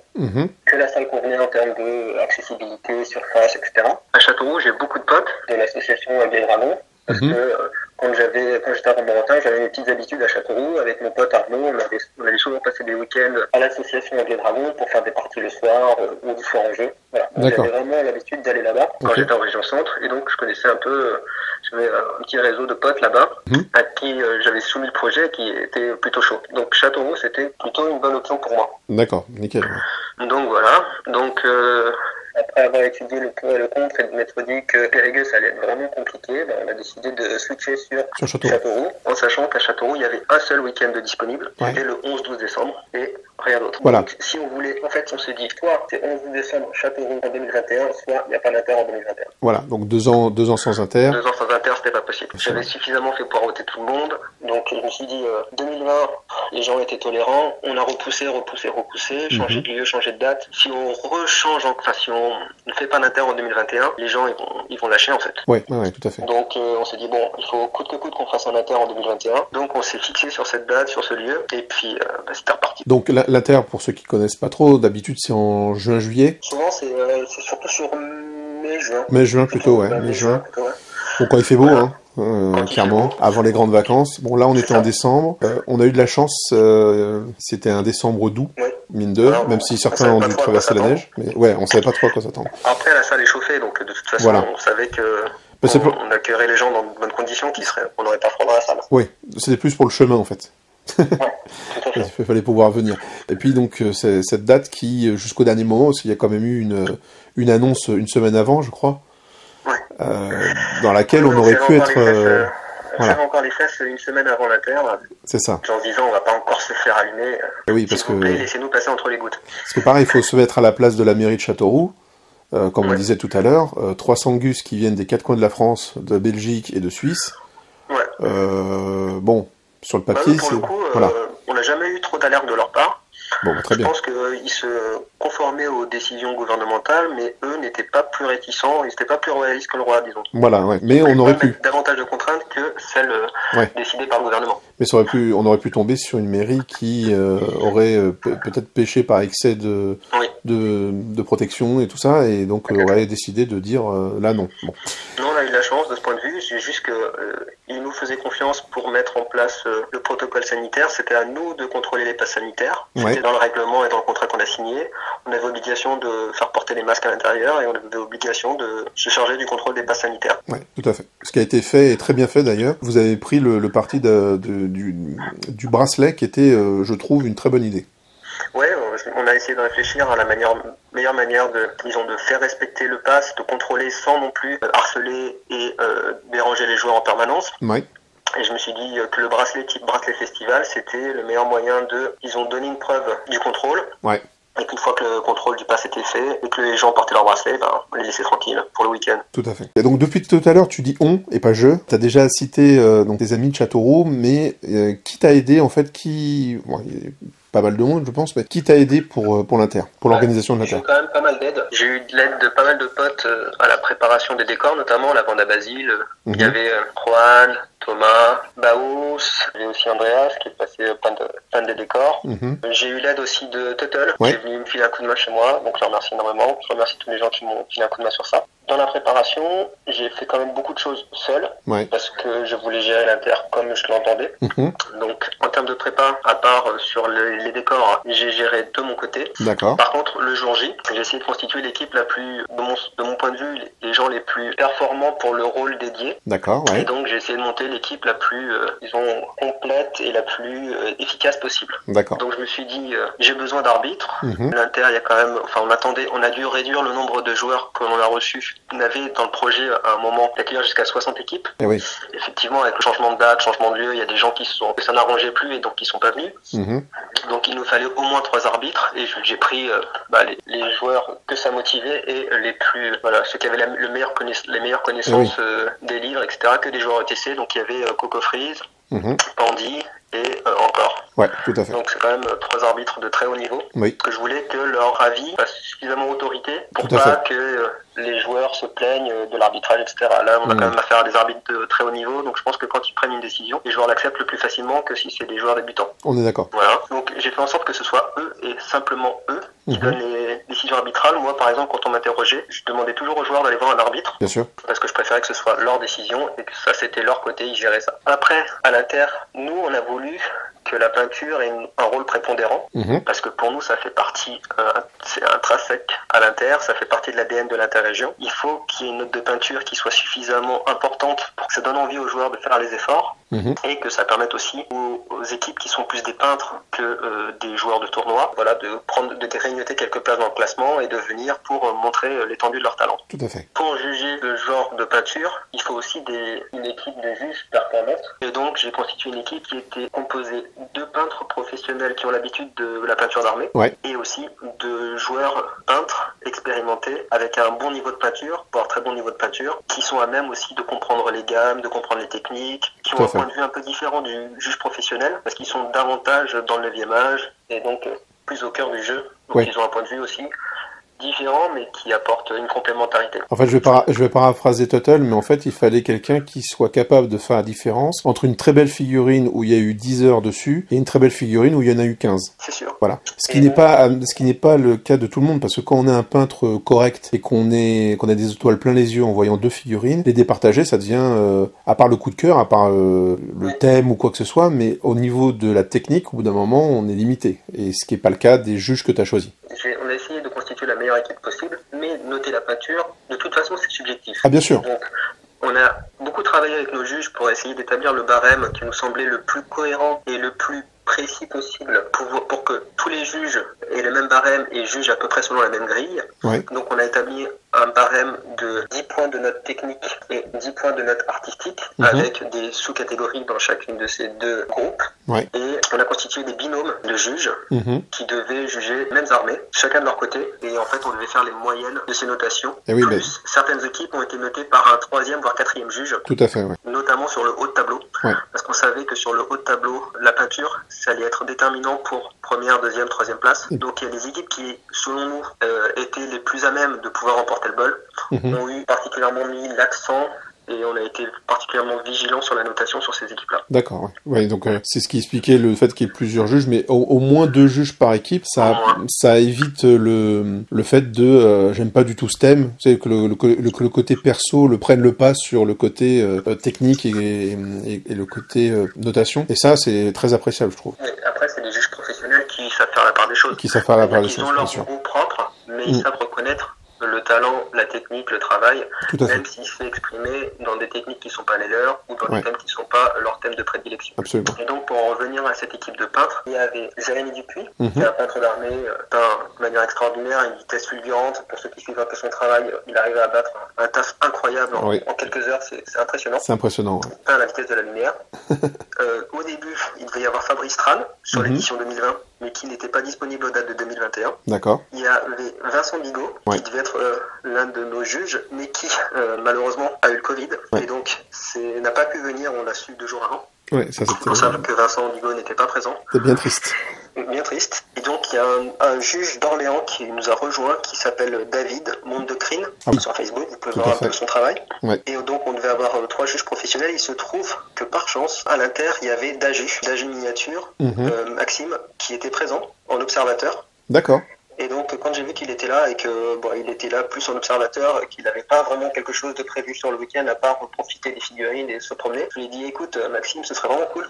que la salle convenait en termes d'accessibilité, surface, etc. À Châteauroux, j'ai beaucoup de potes de l'association des Dragons, parce que quand j'étais à Romorantin, j'avais mes petites habitudes à Châteauroux. Avec mon pote Arnaud, on allait souvent passer des week-ends à l'association des Dragons pour faire des parties le soir ou du soir en jeu. Voilà. J'avais vraiment l'habitude d'aller là-bas quand j'étais en région centre, et donc je connaissais un peu... J'avais un petit réseau de potes là-bas à qui j'avais soumis le projet qui était plutôt chaud. Donc Châteauroux, c'était plutôt une bonne option pour moi. D'accord, nickel. Donc voilà. Donc après avoir étudié le pour et le contre et de m'être dit que Périgueux ça allait être vraiment compliqué, on a décidé de switcher sur Châteauroux, en sachant qu'à Châteauroux il y avait un seul week-end de disponible, c'était le 11-12 décembre et rien d'autre. Voilà. Donc si on voulait, en fait on se dit soit c'est 11-12 décembre Châteauroux en 2021, soit il n'y a pas d'inter en 2021. Voilà, donc 2 ans sans inter. 2 ans sans inter, c'était pas possible. J'avais suffisamment fait pour arrêter tout le monde, donc je me suis dit 2020, les gens étaient tolérants, on a repoussé, changé de lieu, changé de date. Si on si on ne fait pas d'inter en 2021, les gens ils vont lâcher en fait. Ouais, tout à fait. Donc on s'est dit bon, il faut coûte que coûte qu'on fasse un inter en 2021. Donc on s'est fixé sur cette date, sur ce lieu, et puis c'était reparti. Donc l'inter, pour ceux qui connaissent pas trop, d'habitude c'est en juin-juillet. Souvent c'est surtout sur mai-juin. Mai-juin plutôt, ouais. Mai-juin. Bon, quand il fait beau, clairement, avant les grandes vacances. Bon, là, on était en décembre. On a eu de la chance, c'était un décembre doux, mine de, même si certains ont dû traverser la neige. Mais ouais, on savait pas trop à quoi s'attendre. Après, la salle est chauffée, donc de toute façon, on savait que on accueillerait les gens dans de bonnes conditions, on n'aurait pas froid dans la salle. Oui, c'était plus pour le chemin, en fait. Il fallait pouvoir venir. Et puis donc c'est cette date qui, jusqu'au dernier moment, parce qu'il y a quand même eu une annonce une semaine avant, je crois, dans laquelle on aurait pu être... On serre encore les fesses une semaine avant l'inter. C'est ça. En se disant, on va pas encore se faire allumer. Oui, parce que... laissez-nous passer entre les gouttes. Parce que pareil, il faut se mettre à la place de la mairie de Châteauroux. Comme on disait tout à l'heure, 300 gus qui viennent des 4 coins de la France, de Belgique et de Suisse. Bon, sur le papier, pour le coup, on n'a jamais eu trop d'alerte de leur part. Bon, très bien. Je pense qu'ils se conformaient aux décisions gouvernementales, mais eux n'étaient pas plus réticents, ils n'étaient pas plus royalistes que le roi, disons. Voilà, ouais. Mais on aurait pu davantage de contraintes que celles décidées par le gouvernement. Mais on aurait pu tomber sur une mairie qui aurait peut-être péché par excès de protection et tout ça, et donc aurait décidé de dire là non. Bon. Non, on a eu de la chance de ce point de vue, c'est juste que ils nous faisaient confiance pour mettre en place le protocole sanitaire. C'était à nous de contrôler les passes sanitaires. C'était dans le règlement et dans le contrat qu'on a signé. On avait obligation de faire porter les masques à l'intérieur et on avait obligation de se charger du contrôle des passes sanitaires. Oui, tout à fait. Ce qui a été fait, et très bien fait d'ailleurs, vous avez pris le parti du bracelet qui était, je trouve, une très bonne idée. Ouais, on a essayé de réfléchir à la meilleure manière de faire respecter le pass, de contrôler sans non plus harceler et déranger les joueurs en permanence. Ouais. Et je me suis dit que le bracelet type bracelet festival, c'était le meilleur moyen ils ont donné une preuve du contrôle. Ouais. Et qu'une fois que le contrôle du pass était fait et que les gens portaient leur bracelet, on les laissait tranquilles pour le week-end. Tout à fait. Et donc depuis tout à l'heure, tu dis on et pas je. T'as déjà cité donc tes amis de Châteauroux, mais qui t'a aidé en fait, bon, il y a pas mal de monde, je pense, mais qui t'a aidé pour l'inter, pour l'organisation de l'inter? J'ai eu quand même pas mal d'aide. J'ai eu de l'aide de pas mal de potes à la préparation des décors, notamment la bande à Basile. Il y avait Juan, Thomas, Baous, j'ai aussi Andreas qui est passé plein de décors. J'ai eu l'aide aussi de Tuttle, qui est venu me filer un coup de main chez moi, donc je le remercie énormément. Je remercie tous les gens qui m'ont filé un coup de main sur ça. Dans la préparation, j'ai fait quand même beaucoup de choses seul, parce que je voulais gérer l'inter comme je l'entendais. Donc en termes de prépa, à part sur les décors, j'ai géré de mon côté. D'accord. Par contre, le jour J, j'ai essayé de constituer l'équipe la plus, de mon point de vue, les gens les plus performants pour le rôle dédié. D'accord, ouais. Et donc j'ai essayé de monter l'équipe la plus, complète et la plus efficace possible. D'accord. Donc je me suis dit, j'ai besoin d'arbitres. L'Inter, il y a quand même, on a dû réduire le nombre de joueurs que l'on a reçus. On avait dans le projet à un moment d'accueillir jusqu'à 60 équipes. Et oui. Effectivement, avec le changement de date, changement de lieu, il y a des gens que ça n'arrangeait plus et donc qui sont pas venus. Donc il nous fallait au moins 3 arbitres et j'ai pris les joueurs que ça motivait et ceux qui avaient les meilleures connaissances des livres, etc., que des joueurs ETC. Donc il y avait Coco Freeze, Pandy et encore. Ouais, tout à fait. Donc c'est quand même 3 arbitres de très haut niveau. Oui. Que je voulais que leur avis fasse suffisamment autorité pour que les joueurs se plaignent de l'arbitrage, etc. Là, on a quand même affaire à des arbitres de très haut niveau, donc je pense que quand ils prennent une décision, les joueurs l'acceptent le plus facilement que si c'est des joueurs débutants. On est d'accord. Voilà. Donc j'ai fait en sorte que ce soit eux et simplement eux qui donnent les décisions arbitrales. Moi, par exemple, quand on m'interrogeait, je demandais toujours aux joueurs d'aller voir un arbitre. Bien sûr. Parce que je préférais que ce soit leur décision et que ça, c'était leur côté, ils géraient ça. Après, à l'Inter, nous, on a voulu que la peinture ait un rôle prépondérant, parce que pour nous, ça fait partie c'est un trace sec à l'Inter, ça fait partie de l'ADN de l'Interrégion. Il faut qu'il y ait une note de peinture qui soit suffisamment importante pour que ça donne envie aux joueurs de faire les efforts et que ça permette aussi aux équipes qui sont plus des peintres que des joueurs de tournoi, voilà, de grignoter quelques places dans le classement et de venir pour montrer l'étendue de leur talent. Tout à fait. Pour juger le genre de peinture, il faut aussi une équipe de juges performantes. Et donc j'ai constitué une équipe qui était composée de peintres professionnels qui ont l'habitude de la peinture d'armée et aussi de joueurs peintres expérimentés avec un bon niveau de peinture, voire très bon niveau de peinture, qui sont à même aussi de comprendre les gammes, de comprendre les techniques, qui ont un point de vue un peu différent du juge professionnel parce qu'ils sont davantage dans le 9e âge et donc plus au cœur du jeu. Donc ils ont un point de vue aussi différent mais qui apporte une complémentarité. En fait, je vais paraphraser Total, mais en fait, il fallait quelqu'un qui soit capable de faire la différence entre une très belle figurine où il y a eu 10 heures dessus et une très belle figurine où il y en a eu 15. C'est sûr. Voilà. Ce qui n'est pas le cas de tout le monde, parce que quand on est un peintre correct et qu'on a des étoiles plein les yeux en voyant 2 figurines, les départager, ça devient, à part le coup de cœur, à part le thème ou quoi que ce soit, mais au niveau de la technique, au bout d'un moment, on est limité. Et ce qui n'est pas le cas des juges que tu as choisis. On a essayé de constituer la meilleure équipe possible, mais noter la peinture, de toute façon, c'est subjectif. Ah, bien sûr. Donc, on a beaucoup travaillé avec nos juges pour essayer d'établir le barème qui nous semblait le plus cohérent et le plus précis possible pour que tous les juges aient le même barème et jugent à peu près selon la même grille. Donc, on a établi un barème de 10 points de note technique et 10 points de note artistique avec des sous-catégories dans chacune de ces 2 groupes. Et on a constitué des binômes de juges qui devaient juger les mêmes armées, chacun de leur côté. Et en fait, on devait faire les moyennes de ces notations. Certaines équipes ont été notées par un 3e voire 4e juge. Tout à fait, notamment sur le haut de tableau. Parce qu'on savait que sur le haut de tableau, la peinture, ça allait être déterminant pour première, 2e, 3e place. Donc il y a des équipes qui, selon nous, étaient les plus à même de pouvoir remporter le bol, ont eu particulièrement mis l'accent et on a été particulièrement vigilant sur la notation sur ces équipes-là. D'accord, donc c'est ce qui expliquait le fait qu'il y ait plusieurs juges, mais au moins 2 juges par équipe, ça évite le fait de j'aime pas du tout ce thème, tu sais, que le côté perso le prenne le pas sur le côté technique et le côté notation, et ça c'est très appréciable, je trouve. Mais après c'est des juges professionnels qui savent faire la part des choses. Qui ont leur goût propre, mais ils savent reconnaître le talent, la technique, le travail, même s'il se fait exprimer dans des techniques qui ne sont pas les leurs ou dans des thèmes qui ne sont pas leurs thèmes de prédilection. Absolument. Et donc, pour en revenir à cette équipe de peintres, il y avait Jérémy Dupuis, qui est un peintre d'armée, peint de manière extraordinaire, à une vitesse fulgurante. Pour ceux qui suivent un peu son travail, il arrive à abattre un taf incroyable en quelques heures, c'est impressionnant. C'est impressionnant. Il peint à la vitesse de la lumière. Au début, il devait y avoir Fabrice Tran sur l'édition 2020, mais qui n'était pas disponible aux dates de 2021. D'accord. Il y avait Vincent Bigot, qui devait être l'un de nos juges, mais qui malheureusement a eu le Covid, et donc n'a pas pu venir, on l'a su 2 jours avant. Ça c'était... On savait que Vincent Bigot n'était pas présent. C'est bien triste. Bien triste. Et donc il y a un juge d'Orléans qui nous a rejoint, qui s'appelle David Mondecrine, sur Facebook, vous pouvez voir un peu son travail. Et donc on devait avoir 3 juges professionnels. Il se trouve que par chance, à l'Inter, il y avait d'AG Miniature, Maxime, qui était présent en observateur. D'accord. Et donc, quand j'ai vu qu'il était là et que il était là plus en observateur, qu'il n'avait pas vraiment quelque chose de prévu sur le week-end à part profiter des figurines et se promener, je lui ai dit, écoute, Maxime, ce serait vraiment cool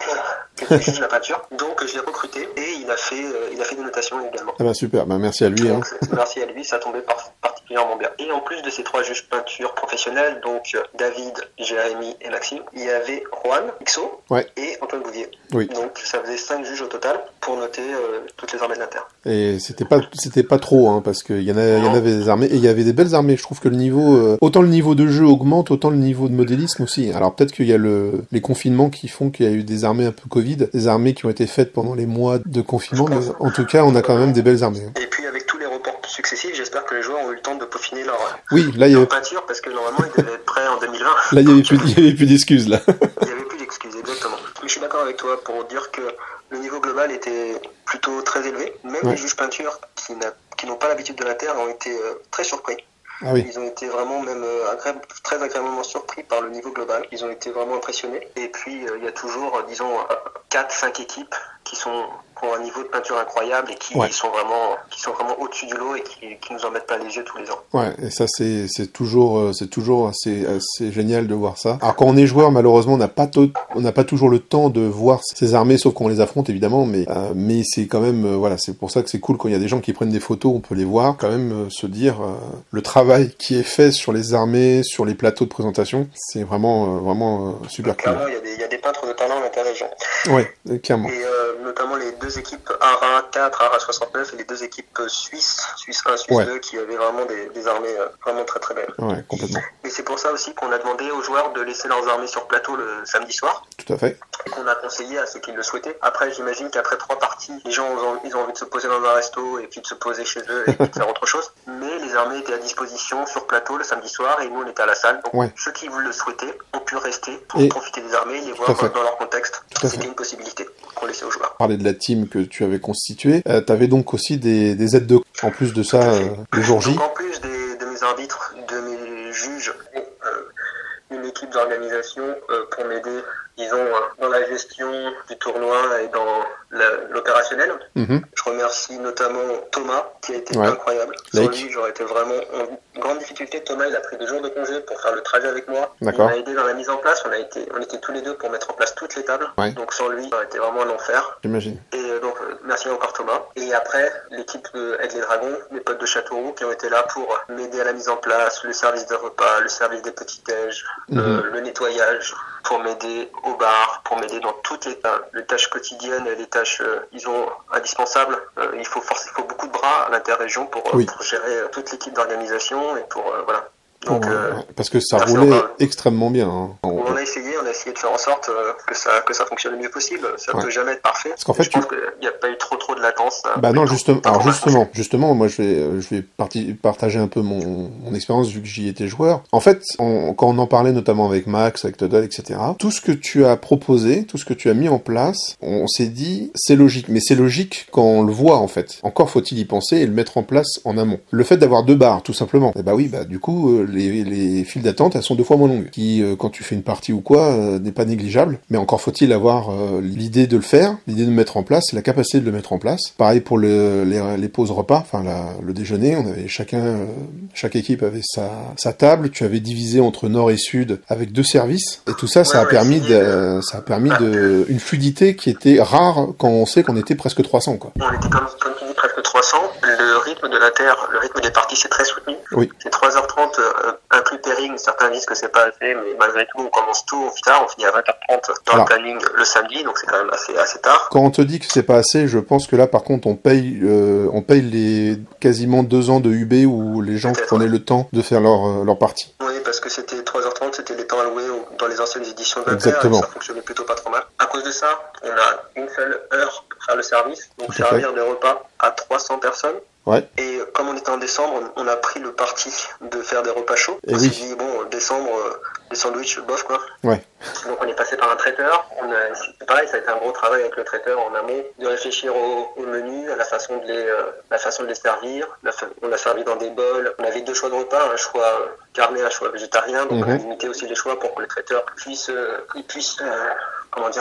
que tu juges la peinture. Donc, je l'ai recruté et il a fait des notations également. Ah bah super, merci à lui. Donc, merci à lui, ça tombait particulièrement bien. Et en plus de ces 3 juges peinture professionnels, donc David, Jérémy et Maxime, il y avait Juan Ixo et Antoine Bouvier. Donc, ça faisait 5 juges au total pour noter toutes les armées de l'Inter. Et c'était pas trop, parce qu'il y en avait des armées, et il y avait des belles armées. Je trouve que le niveau, autant le niveau de jeu augmente, autant le niveau de modélisme aussi. Alors peut-être qu'il y a les confinements qui font qu'il y a eu des armées un peu Covid, des armées qui ont été faites pendant les mois de confinement, mais en tout cas, on a quand même des belles armées. Et puis avec tous les reports successifs, j'espère que les joueurs ont eu le temps de peaufiner leur peinture, parce que normalement, ils devaient être prêts en 2020. Là, il y avait plus d'excuses, là. Il n'y avait plus d'excuses, exactement. Mais je suis d'accord avec toi pour dire que le niveau global était plutôt très élevé. Même les juges peinture qui n'ont pas l'habitude de l'Inter ont été très surpris. Ils ont été vraiment même très agréablement surpris par le niveau global. Ils ont été vraiment impressionnés. Et puis, il y a toujours, disons, 4-5 équipes qui ont un niveau de peinture incroyable et qui sont vraiment au-dessus du lot et qui nous en mettent pas les yeux tous les ans. Ouais, et ça c'est toujours assez génial de voir ça. Alors quand on est joueur, malheureusement, on n'a pas toujours le temps de voir ces armées, sauf qu'on les affronte évidemment, mais c'est quand même voilà, c'est pour ça que c'est cool quand il y a des gens qui prennent des photos, on peut les voir, quand même se dire le travail qui est fait sur les armées, sur les plateaux de présentation, c'est vraiment super cool. Clairement, il y a des peintres de talent dans l'interrégion. Ouais, clairement. Et notamment les deux équipes ARA 4, ARA 69 et les deux équipes Suisse 1, Suisse 2 qui avaient vraiment des armées vraiment très très belles. Ouais, complètement. Et c'est pour ça aussi qu'on a demandé aux joueurs de laisser leurs armées sur plateau le samedi soir. Tout à fait. Et qu'on a conseillé à ceux qui le souhaitaient. Après, j'imagine qu'après 3 parties, les gens ils ont envie de se poser dans un resto et puis de se poser chez eux et puis de faire autre chose. Mais les armées étaient à disposition sur plateau le samedi soir et nous on était à la salle. Donc ceux qui le souhaitaient ont pu rester pour profiter des armées et les voir dans leur contexte. C'était une possibilité qu'on laissait aux joueurs. Parler de la team que tu avais constituée, t'avais donc aussi des aides de en plus de ça le jour J. Donc en plus de mes arbitres, de mes juges, une équipe d'organisation pour m'aider, disons, dans la gestion du tournoi et dans l'opérationnel. Je remercie notamment Thomas, qui a été incroyable. Sans lui, j'aurais été vraiment en grande difficulté. Thomas, il a pris 2 jours de congé pour faire le trajet avec moi. Il m'a aidé dans la mise en place. On était tous les deux pour mettre en place toutes les tables. Donc sans lui, ça aurait été vraiment un enfer. J'imagine. Et donc, merci encore Thomas. Et après, l'équipe de Aide les Dragons, mes potes de Châteauroux, qui ont été là pour m'aider à la mise en place, le service de repas, le service des petits-déj, le nettoyage, pour m'aider au bar, pour m'aider dans toutes les tâches quotidiennes, les tâches indispensables. Il faut beaucoup de bras à l'interrégion pour gérer toute l'équipe d'organisation et pour voilà. Donc, parce que ça roulait extrêmement bien. Hein. On a essayé de faire en sorte que ça fonctionne le mieux possible. Ça peut jamais être parfait. Parce qu'en fait, je pense qu'il n'y a pas eu trop de latence. Bah non, justement, moi je vais partager un peu mon expérience vu que j'y étais joueur. En fait, quand on en parlait notamment avec Max, avec Toddle, etc., tout ce que tu as proposé, tout ce que tu as mis en place, on s'est dit c'est logique, mais c'est logique quand on le voit en fait. Encore faut-il y penser et le mettre en place en amont. Le fait d'avoir 2 barres, tout simplement. Et bah oui, bah du coup les files d'attente, elles sont 2 fois moins longues. Qui, quand tu fais une partie ou quoi, n'est pas négligeable. Mais encore faut-il avoir l'idée de le faire, l'idée de le mettre en place, la capacité de le mettre en place. Pareil pour les pauses repas, enfin le déjeuner, on avait chaque équipe avait sa table. Tu avais divisé entre nord et sud avec 2 services. Et tout ça, ça a permis une fluidité qui était rare quand on sait qu'on était presque 300, quoi. On était comme tu dis presque 300. Le rythme de le rythme des parties, c'est très soutenu. Oui. C'est 3h30 inclus pairing. Certains disent que c'est pas assez, mais malgré tout, on commence tôt, on finit tard, on finit à 20h30 dans le planning le samedi, donc c'est quand même assez tard. Quand on te dit que c'est pas assez, je pense que là, par contre, on paye les quasiment 2 ans de UB où les gens prenaient le temps de faire leur partie. Oui, parce que c'était 3h30, c'était les temps alloués dans les anciennes éditions de Exactement. Ça fonctionnait plutôt pas trop mal. À cause de ça, on a une seule heure pour faire le service, donc servir des repas à 300 personnes. Ouais. Et comme on était en décembre, on a pris le parti de faire des repas chauds. Et on s'est dit, bon, décembre, les sandwichs, bof, quoi. Ouais. Donc on est passé par un traiteur. C'est pareil, ça a été un gros travail avec le traiteur en amont, de réfléchir au menu, à la façon de les servir. On a servi dans des bols. On avait 2 choix de repas, un choix carné, un choix végétarien. Donc on a limité aussi les choix pour que le traiteur puisse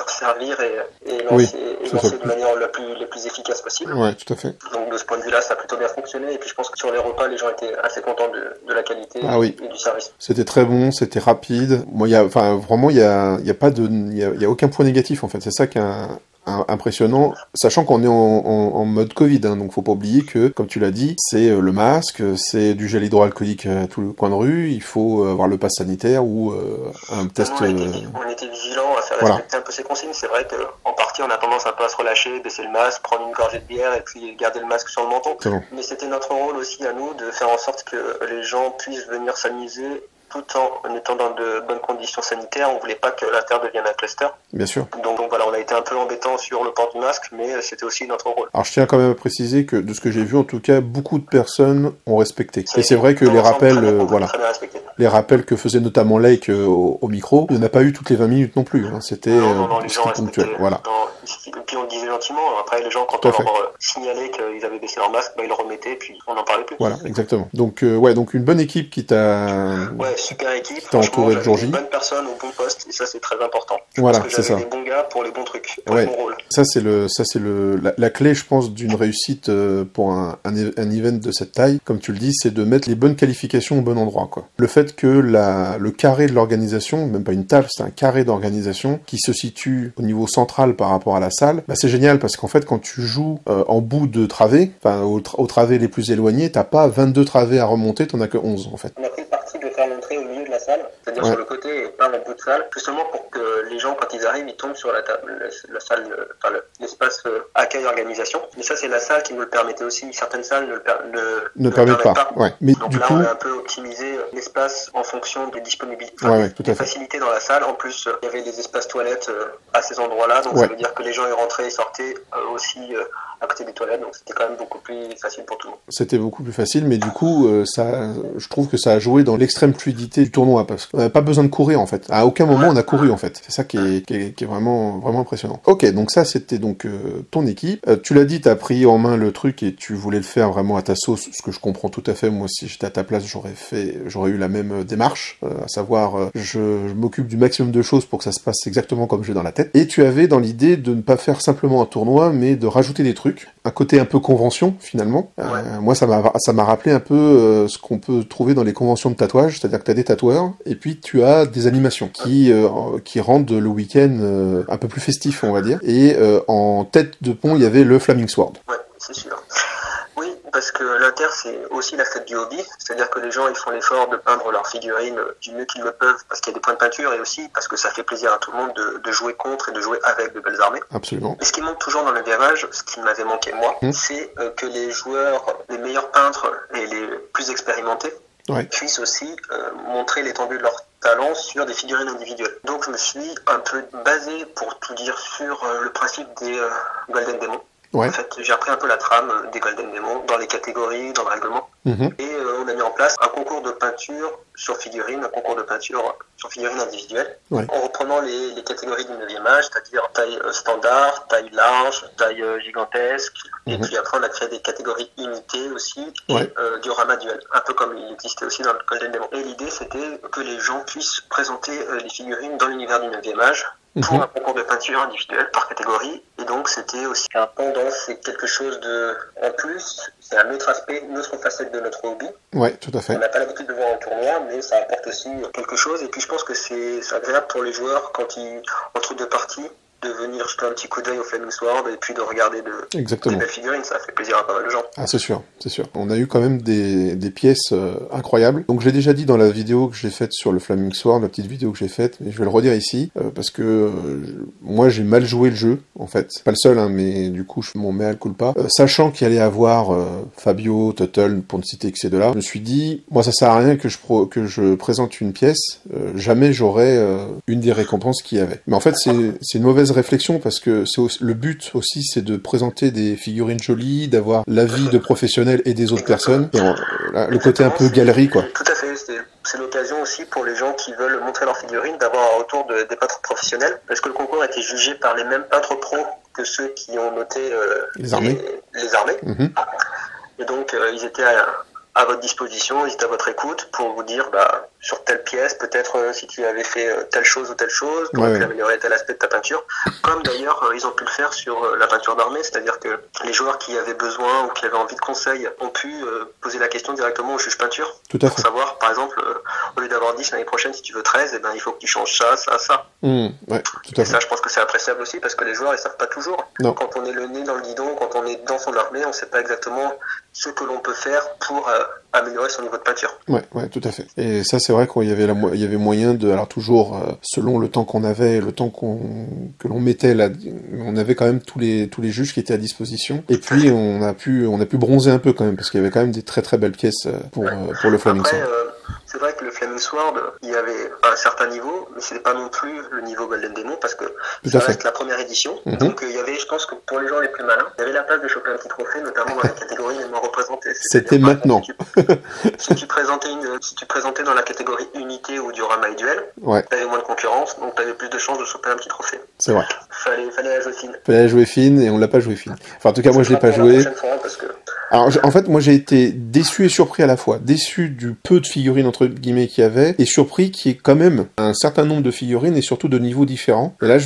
servir et lancer de manière la plus efficace possible. Ouais, tout à fait. Donc de ce point de vue-là, ça a plutôt bien fonctionné. Et puis je pense que sur les repas, les gens étaient assez contents de la qualité et du service. C'était très bon, c'était rapide. Moi, il y a aucun point négatif en fait. C'est ça qui est impressionnant, sachant qu'on est en mode Covid, hein, donc faut pas oublier que, comme tu l'as dit, c'est le masque, c'est du gel hydroalcoolique à tout le coin de rue, il faut avoir le pass sanitaire ou un test... On était vigilants à faire respecter un peu ces consignes. C'est vrai qu'en partie on a tendance un peu à se relâcher, baisser le masque, prendre une gorgée de bière et puis garder le masque sur le menton. Mais c'était notre rôle aussi à nous de faire en sorte que les gens puissent venir s'amuser tout en étant dans de bonnes conditions sanitaires. On voulait pas que l'Inter devienne un cluster. Bien sûr. Donc voilà, on a été un peu embêtant sur le port du masque, mais c'était aussi notre rôle. Alors je tiens quand même à préciser que de ce que j'ai vu, en tout cas, beaucoup de personnes ont respecté. Et c'est vrai que les rappels, les rappels que faisait notamment Lake au micro, il n'y en a pas eu toutes les 20 minutes non plus. Hein. C'était les gens ponctuel. Voilà. Et puis on le disait gentiment. Après, les gens, quand on leur signalait qu'ils avaient baissé leur masque, ils le remettaient, puis on n'en parlait plus. Voilà, exactement. Donc, donc une bonne équipe qui t'a... Ouais, super équipe. Qui t'a entouré le jour J. Une bonne personne au bon poste, et ça, c'est très important. Voilà, parce que c'est ça. J'avais les bons gars pour les bons trucs, pour le bon rôle. Ça, c'est la clé, je pense, d'une réussite pour un event de cette taille. Comme tu le dis, c'est de mettre les bonnes qualifications au bon endroit, quoi. Le fait que le carré de l'organisation, même pas une table, c'est un carré d'organisation qui se situe au niveau central par rapport à la salle, bah, c'est génial parce qu'en fait, quand tu joues en bout de travée, enfin, aux travées les plus éloignés, t'as pas 22 travées à remonter, t'en as que 11, en fait. On a pris le parti de faire l'entrée au milieu de la salle, c'est-à-dire sur le côté et pas en bout de salle, justement pour que les gens, quand ils arrivent, ils tombent sur la table, la salle, enfin, l'espace accueil organisation. Mais ça, c'est la salle qui nous le permettait aussi. Certaines salles ne le permettent pas. Ouais. Mais donc du là, coup... on a un peu optimisé l'espace en fonction des disponibilités, tout des à fait. facilités dans la salle. En plus, il y avait des espaces toilettes à ces endroits-là, donc ça veut dire que les gens y rentraient et sortaient aussi à côté des toilettes, donc c'était quand même beaucoup plus facile pour tout le monde. C'était beaucoup plus facile, mais du coup, je trouve que ça a joué dans l'extrême fluidité du tournoi, parce qu'on n'avait pas besoin de courir, en fait. À aucun moment, on a couru, en fait. C'est ça qui est vraiment, vraiment impressionnant. Ok, donc ça, c'était donc ton équipe. Tu l'as dit, t'as pris en main le truc et tu voulais le faire vraiment à ta sauce, ce que je comprends tout à fait. Moi, si j'étais à ta place, j'aurais eu la même démarche, à savoir, je m'occupe du maximum de choses pour que ça se passe exactement comme j'ai dans la tête. Et tu avais dans l'idée de ne pas faire simplement un tournoi, mais de rajouter des trucs. Un côté un peu convention, finalement. Moi, ça m'a rappelé un peu ce qu'on peut trouver dans les conventions de tatouage, c'est-à-dire que tu as des tatoueurs, et puis tu as des animations qui rendent le week-end un peu plus festif, on va dire. Et en tête de pont, il y avait le Flaming Sword. Ouais, c'est sûr. Oui, parce que l'Inter, c'est aussi la fête du hobby, c'est-à-dire que les gens, ils font l'effort de peindre leurs figurines du mieux qu'ils le peuvent, parce qu'il y a des points de peinture, et aussi parce que ça fait plaisir à tout le monde de jouer contre et de jouer avec de belles armées. Absolument. Et ce qui manque toujours dans le gamage, ce qui m'avait manqué moi, c'est que les joueurs, les meilleurs peintres et les plus expérimentés, puissent aussi montrer l'étendue de leur talent sur des figurines individuelles. Donc je me suis un peu basé, pour tout dire, sur le principe des Golden Demons. En fait, j'ai repris un peu la trame des Golden Demons dans les catégories, dans le règlement. Et on a mis en place un concours de peinture sur figurines, un concours de peinture sur figurines individuelles, en reprenant les catégories du 9e âge, c'est-à-dire taille standard, taille large, taille gigantesque, et puis après on a créé des catégories imitées aussi, et diorama duel, un peu comme il existait aussi dans le Golden Demon. Et l'idée c'était que les gens puissent présenter les figurines dans l'univers du 9e âge, pour un concours de peinture individuelle par catégorie, et donc c'était aussi un pendant, c'est quelque chose de en plus, c'est un autre aspect, une autre facette de notre hobby. Ouais, tout à fait. On n'a pas l'habitude de voir en tournoi, mais ça apporte aussi quelque chose, et puis je pense que c'est agréable pour les joueurs quand ils, entre deux parties, de venir jeter un petit coup d'œil au Flaming Sword et puis de regarder des belles figurines, ça fait plaisir à pas mal de gens. Ah, c'est sûr, c'est sûr. On a eu quand même des pièces incroyables. Donc j'ai déjà dit dans la vidéo que j'ai faite sur le Flaming Sword, la petite vidéo que j'ai faite, mais je vais le redire ici, parce que moi j'ai mal joué le jeu, en fait. C'est pas le seul, hein, mais du coup je m'en mets à le culpa. Sachant qu'il allait avoir Fabio, Tuttle, pour ne citer que ces deux-là, je me suis dit, moi ça sert à rien que je présente une pièce, jamais j'aurai une des récompenses qu'il y avait. Mais en fait c'est une mauvaise réflexion parce que le but aussi c'est de présenter des figurines jolies, d'avoir l'avis de professionnels et des autres personnes, et le côté un peu galerie quoi. Tout à fait, c'est l'occasion aussi pour les gens qui veulent montrer leurs figurines d'avoir un retour des peintres professionnels, parce que le concours a été jugé par les mêmes peintres pros que ceux qui ont noté les armées. Et donc ils étaient à votre disposition, ils étaient à votre écoute pour vous dire sur telle pièce, peut-être si tu avais fait telle chose ou telle chose, tu aurais pu améliorer tel aspect de ta peinture. Comme d'ailleurs ils ont pu le faire sur la peinture d'armée, c'est-à-dire que les joueurs qui avaient besoin ou qui avaient envie de conseils ont pu poser la question directement au juge peinture. Pour savoir, par exemple, au lieu d'avoir 10 l'année prochaine, si tu veux 13, il faut que tu changes ça, ça, ça. Et ça, je pense que c'est appréciable aussi parce que les joueurs ils savent pas toujours. Non. Quand on est le nez dans le guidon, quand on est dans son armée, on sait pas exactement ce que l'on peut faire pour améliorer son niveau de peinture. Ouais, tout à fait. Et ça, c'est vrai qu'il y avait moyen de, alors toujours, selon le temps qu'on avait, le temps que l'on mettait là, on avait quand même tous les juges qui étaient à disposition. Et puis, on a pu bronzer un peu quand même, parce qu'il y avait quand même des très très belles pièces pour le Flaming Sword. C'est vrai que le Flaming Sword, il y avait un certain niveau, mais c'était pas non plus le niveau Golden Demon parce que ça reste la première édition. Donc il y avait, je pense que pour les gens les plus malins, il y avait la place de choper un petit trophée, notamment dans la catégorie les moins représentées. C'était maintenant. Si tu présentais dans la catégorie unité ou diorama et duel, t'avais moins de concurrence, donc t'avais plus de chances de choper un petit trophée. C'est vrai. Fallait la jouer fine. Fallait la jouer fine et on l'a pas joué fine. Enfin, en tout cas, moi je l'ai pas joué. Alors, en fait, moi j'ai été déçu et surpris à la fois. Déçu du peu de figurines entre guillemets qu'il y avait, et surpris qu'il y ait quand même un certain nombre de figurines et surtout de niveaux différents. Et là,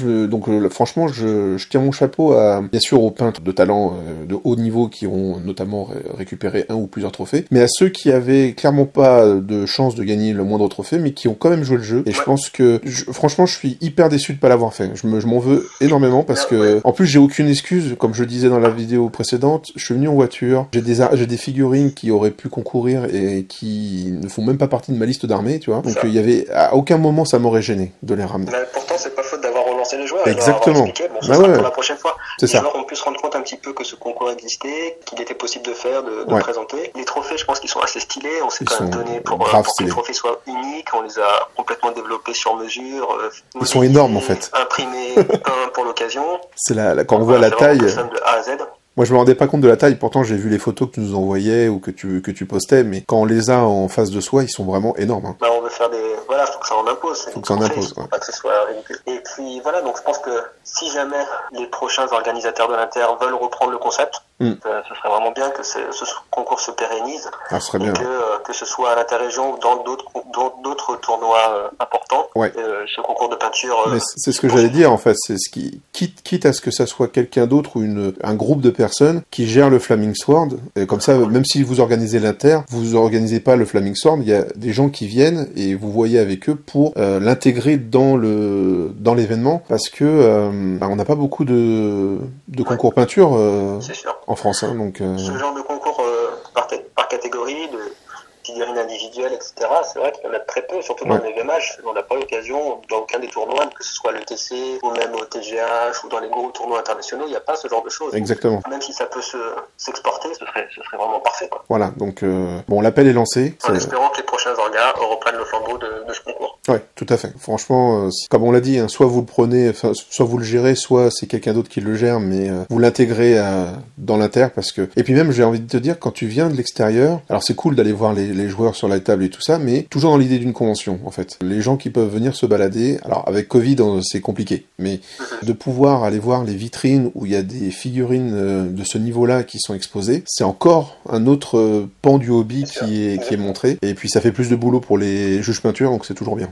franchement, je tire mon chapeau à, bien sûr, aux peintres de talent de haut niveau qui ont notamment récupéré un ou plusieurs trophées, mais à ceux qui avaient clairement pas de chance de gagner le moindre trophée, mais qui ont quand même joué le jeu. Et je pense que, franchement, je suis hyper déçu de pas l'avoir fait. Je m'en veux énormément parce que, en plus, j'ai aucune excuse. Comme je disais dans la vidéo précédente, je suis venu en voiture. J'ai des figurines qui auraient pu concourir et qui ne font même pas partie de ma liste d'armées, tu vois. Donc il y avait, à aucun moment ça m'aurait gêné de les ramener. Mais pourtant c'est pas faute d'avoir relancé les joueurs. Exactement. Bon, ça sera pour la prochaine fois. C'est ça. Les joueurs ont pu se rendre compte un petit peu que ce concours existait, qu'il était possible de faire, de présenter. Les trophées, je pense qu'ils sont assez stylés. On s'est quand même donné pour que les trophées soient uniques. On les a complètement développés sur mesure. Ils sont énormes en fait. Imprimés un pour l'occasion. C'est quand on voit la taille. De A à Z. Moi, je me rendais pas compte de la taille, pourtant j'ai vu les photos que tu nous envoyais ou que tu postais, mais quand on les a en face de soi, ils sont vraiment énormes. Hein. Bah, on veut faire voilà, faut que ça en impose. Faut que ça en impose, ouais. Pas que ce soit ridicule. Et puis, voilà, donc je pense que si jamais les prochains organisateurs de l'Inter veulent reprendre le concept, ce serait vraiment bien que ce concours se pérennise. Ah, ce serait bien. Que ce soit à l'interrégion ou dans d'autres tournois importants. Ouais. Ce concours de peinture. Mais c'est ce que j'allais dire, en fait. C'est quitte à ce que ça soit quelqu'un d'autre ou un groupe de personnes qui gèrent le Flaming Sword. Et comme ça, même si vous organisez l'Inter, vous organisez pas le Flaming Sword, il y a des gens qui viennent et vous voyez avec eux pour l'intégrer dans l'événement, parce que on n'a pas beaucoup de concours peinture en France. Hein, donc, ce genre de concours par catégorie, de figurines individuelles, etc. C'est vrai qu'il y en a très peu, surtout dans les VMH. On n'a pas l'occasion, dans aucun des tournois, que ce soit le TC ou même au TGH ou dans les gros tournois internationaux, il n'y a pas ce genre de choses. Exactement. Même si ça peut s'exporter, ce serait vraiment parfait, quoi. Voilà, donc bon, l'appel est lancé. En espérant que les prochains orgas reprennent le flambeau de ce concours. Ouais, tout à fait. Franchement, comme on l'a dit, hein, soit vous le prenez, soit vous le gérez, soit c'est quelqu'un d'autre qui le gère, mais vous l'intégrez dans l'Inter, parce que... Et puis même, j'ai envie de te dire, quand tu viens de l'extérieur, alors c'est cool d'aller voir les joueurs sur la table et tout ça, mais toujours dans l'idée d'une convention, en fait. Les gens qui peuvent venir se balader, alors avec Covid, c'est compliqué, mais de pouvoir aller voir les vitrines où il y a des figurines de ce niveau-là qui sont exposées, c'est encore un autre pan du hobby qui est montré, et puis ça fait plus de boulot pour les juges peinture, donc c'est toujours bien.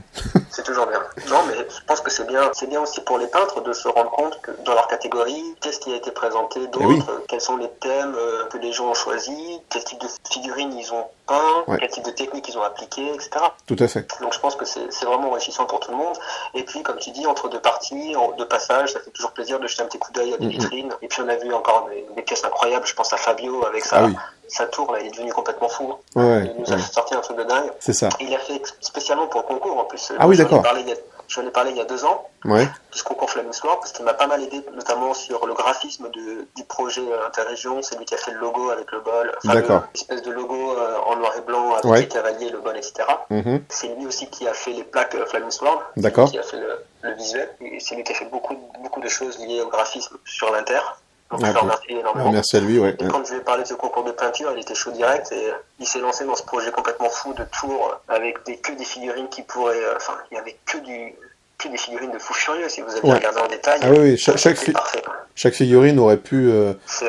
C'est toujours bien. Non, mais je pense que c'est bien aussi pour les peintres de se rendre compte que dans leur catégorie, qu'est-ce qui a été présenté d'autre, quels sont les thèmes que les gens ont choisis, quel type de figurines ils ont peint, quel type de technique ils ont appliqué, etc. Tout à fait. Donc je pense que c'est vraiment enrichissant pour tout le monde. Et puis, comme tu dis, entre deux parties, deux passages, ça fait toujours plaisir de jeter un petit coup d'œil à des vitrines. Et puis on a vu encore des pièces incroyables. Je pense à Fabio avec sa tour, là, il est devenu complètement fou. Il nous a sorti un truc de dingue. C'est ça. Et il l'a fait spécialement pour le concours en plus. Ah oui, d'accord. J'en ai parlé il y a 2 ans, de ce concours Flaming Sword, parce qu'il m'a pas mal aidé, notamment sur le graphisme du projet Interrégion. C'est lui qui a fait le logo avec le bol, l'espèce de logo en noir et blanc avec les cavaliers, le bol, etc. C'est lui aussi qui a fait les plaques Flaming Sword, qui a fait le visuel, et c'est lui qui a fait beaucoup de choses liées au graphisme sur l'Inter. Donc je le remercie énormément. Merci à lui, Et quand je lui ai parlé de ce concours de peinture, il était chaud direct et il s'est lancé dans ce projet complètement fou de tour avec que des figurines qui pourraient... Enfin, il y avait que des figurines de fou furieux si vous aviez regardé en détail. Ah oui, chaque figurine aurait pu,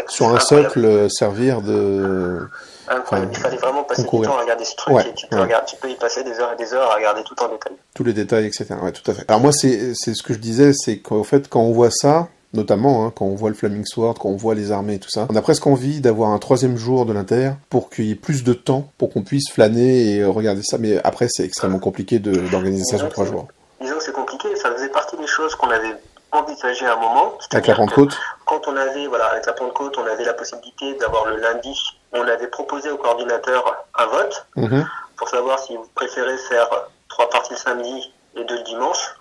sur un socle, servir de... Il fallait vraiment passer du temps à regarder ce truc et tu peux y passer des heures et des heures à regarder tout en détail. Tous les détails, etc. Ouais, tout à fait. Alors moi, c'est ce que je disais, c'est qu'en fait, quand on voit ça, notamment quand on voit le Flaming Sword, quand on voit les armées et tout ça, on a presque envie d'avoir un 3e jour de l'Inter pour qu'il y ait plus de temps pour qu'on puisse flâner et regarder ça, mais après c'est extrêmement compliqué d'organiser ça sur 3 jours. Disons que c'est compliqué, ça faisait partie des choses qu'on avait envisagé à un moment. Avec la Pentecôte. Quand on avait, avec la Pentecôte, on avait la possibilité d'avoir le lundi, on avait proposé au coordinateur un vote pour savoir si vous préférez faire 3 parties le samedi et 2 le dimanche,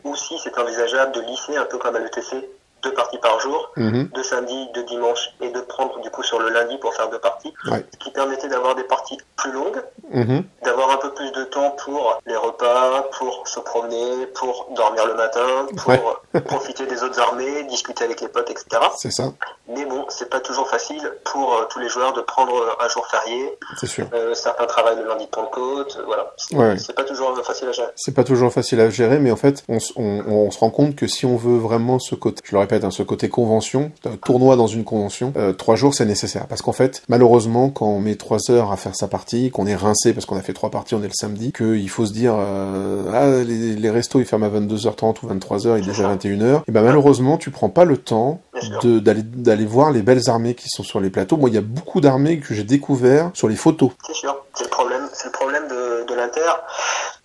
ou si c'est envisageable de lisser un peu comme à l'ETC, 2 parties par jour, 2 samedis, 2 dimanches, et de prendre du coup sur le lundi pour faire 2 parties, ce qui permettait d'avoir des parties plus longues, d'avoir un peu plus de temps pour les repas, pour se promener, pour dormir le matin, pour profiter des autres armées, discuter avec les potes, etc. C'est ça. Mais bon, c'est pas toujours facile pour tous les joueurs de prendre un jour férié. C'est sûr. Certains travaillent le lundi de Pentecôte, voilà. C'est pas toujours facile à gérer. C'est pas toujours facile à gérer, mais en fait, on se rend compte que si on veut vraiment ce côté, je le répète, ce côté convention, tournoi dans une convention, 3 jours c'est nécessaire. Parce qu'en fait, malheureusement, quand on met 3 heures à faire sa partie, qu'on est rincé parce qu'on a fait 3 parties, on est le samedi, qu'il faut se dire, les restos ils ferment à 22h30 ou 23h, il est déjà 21h, et ben malheureusement, tu prends pas le temps d'aller voir les belles armées qui sont sur les plateaux. Moi, il y a beaucoup d'armées que j'ai découvert sur les photos. C'est sûr, c'est le problème de l'Inter,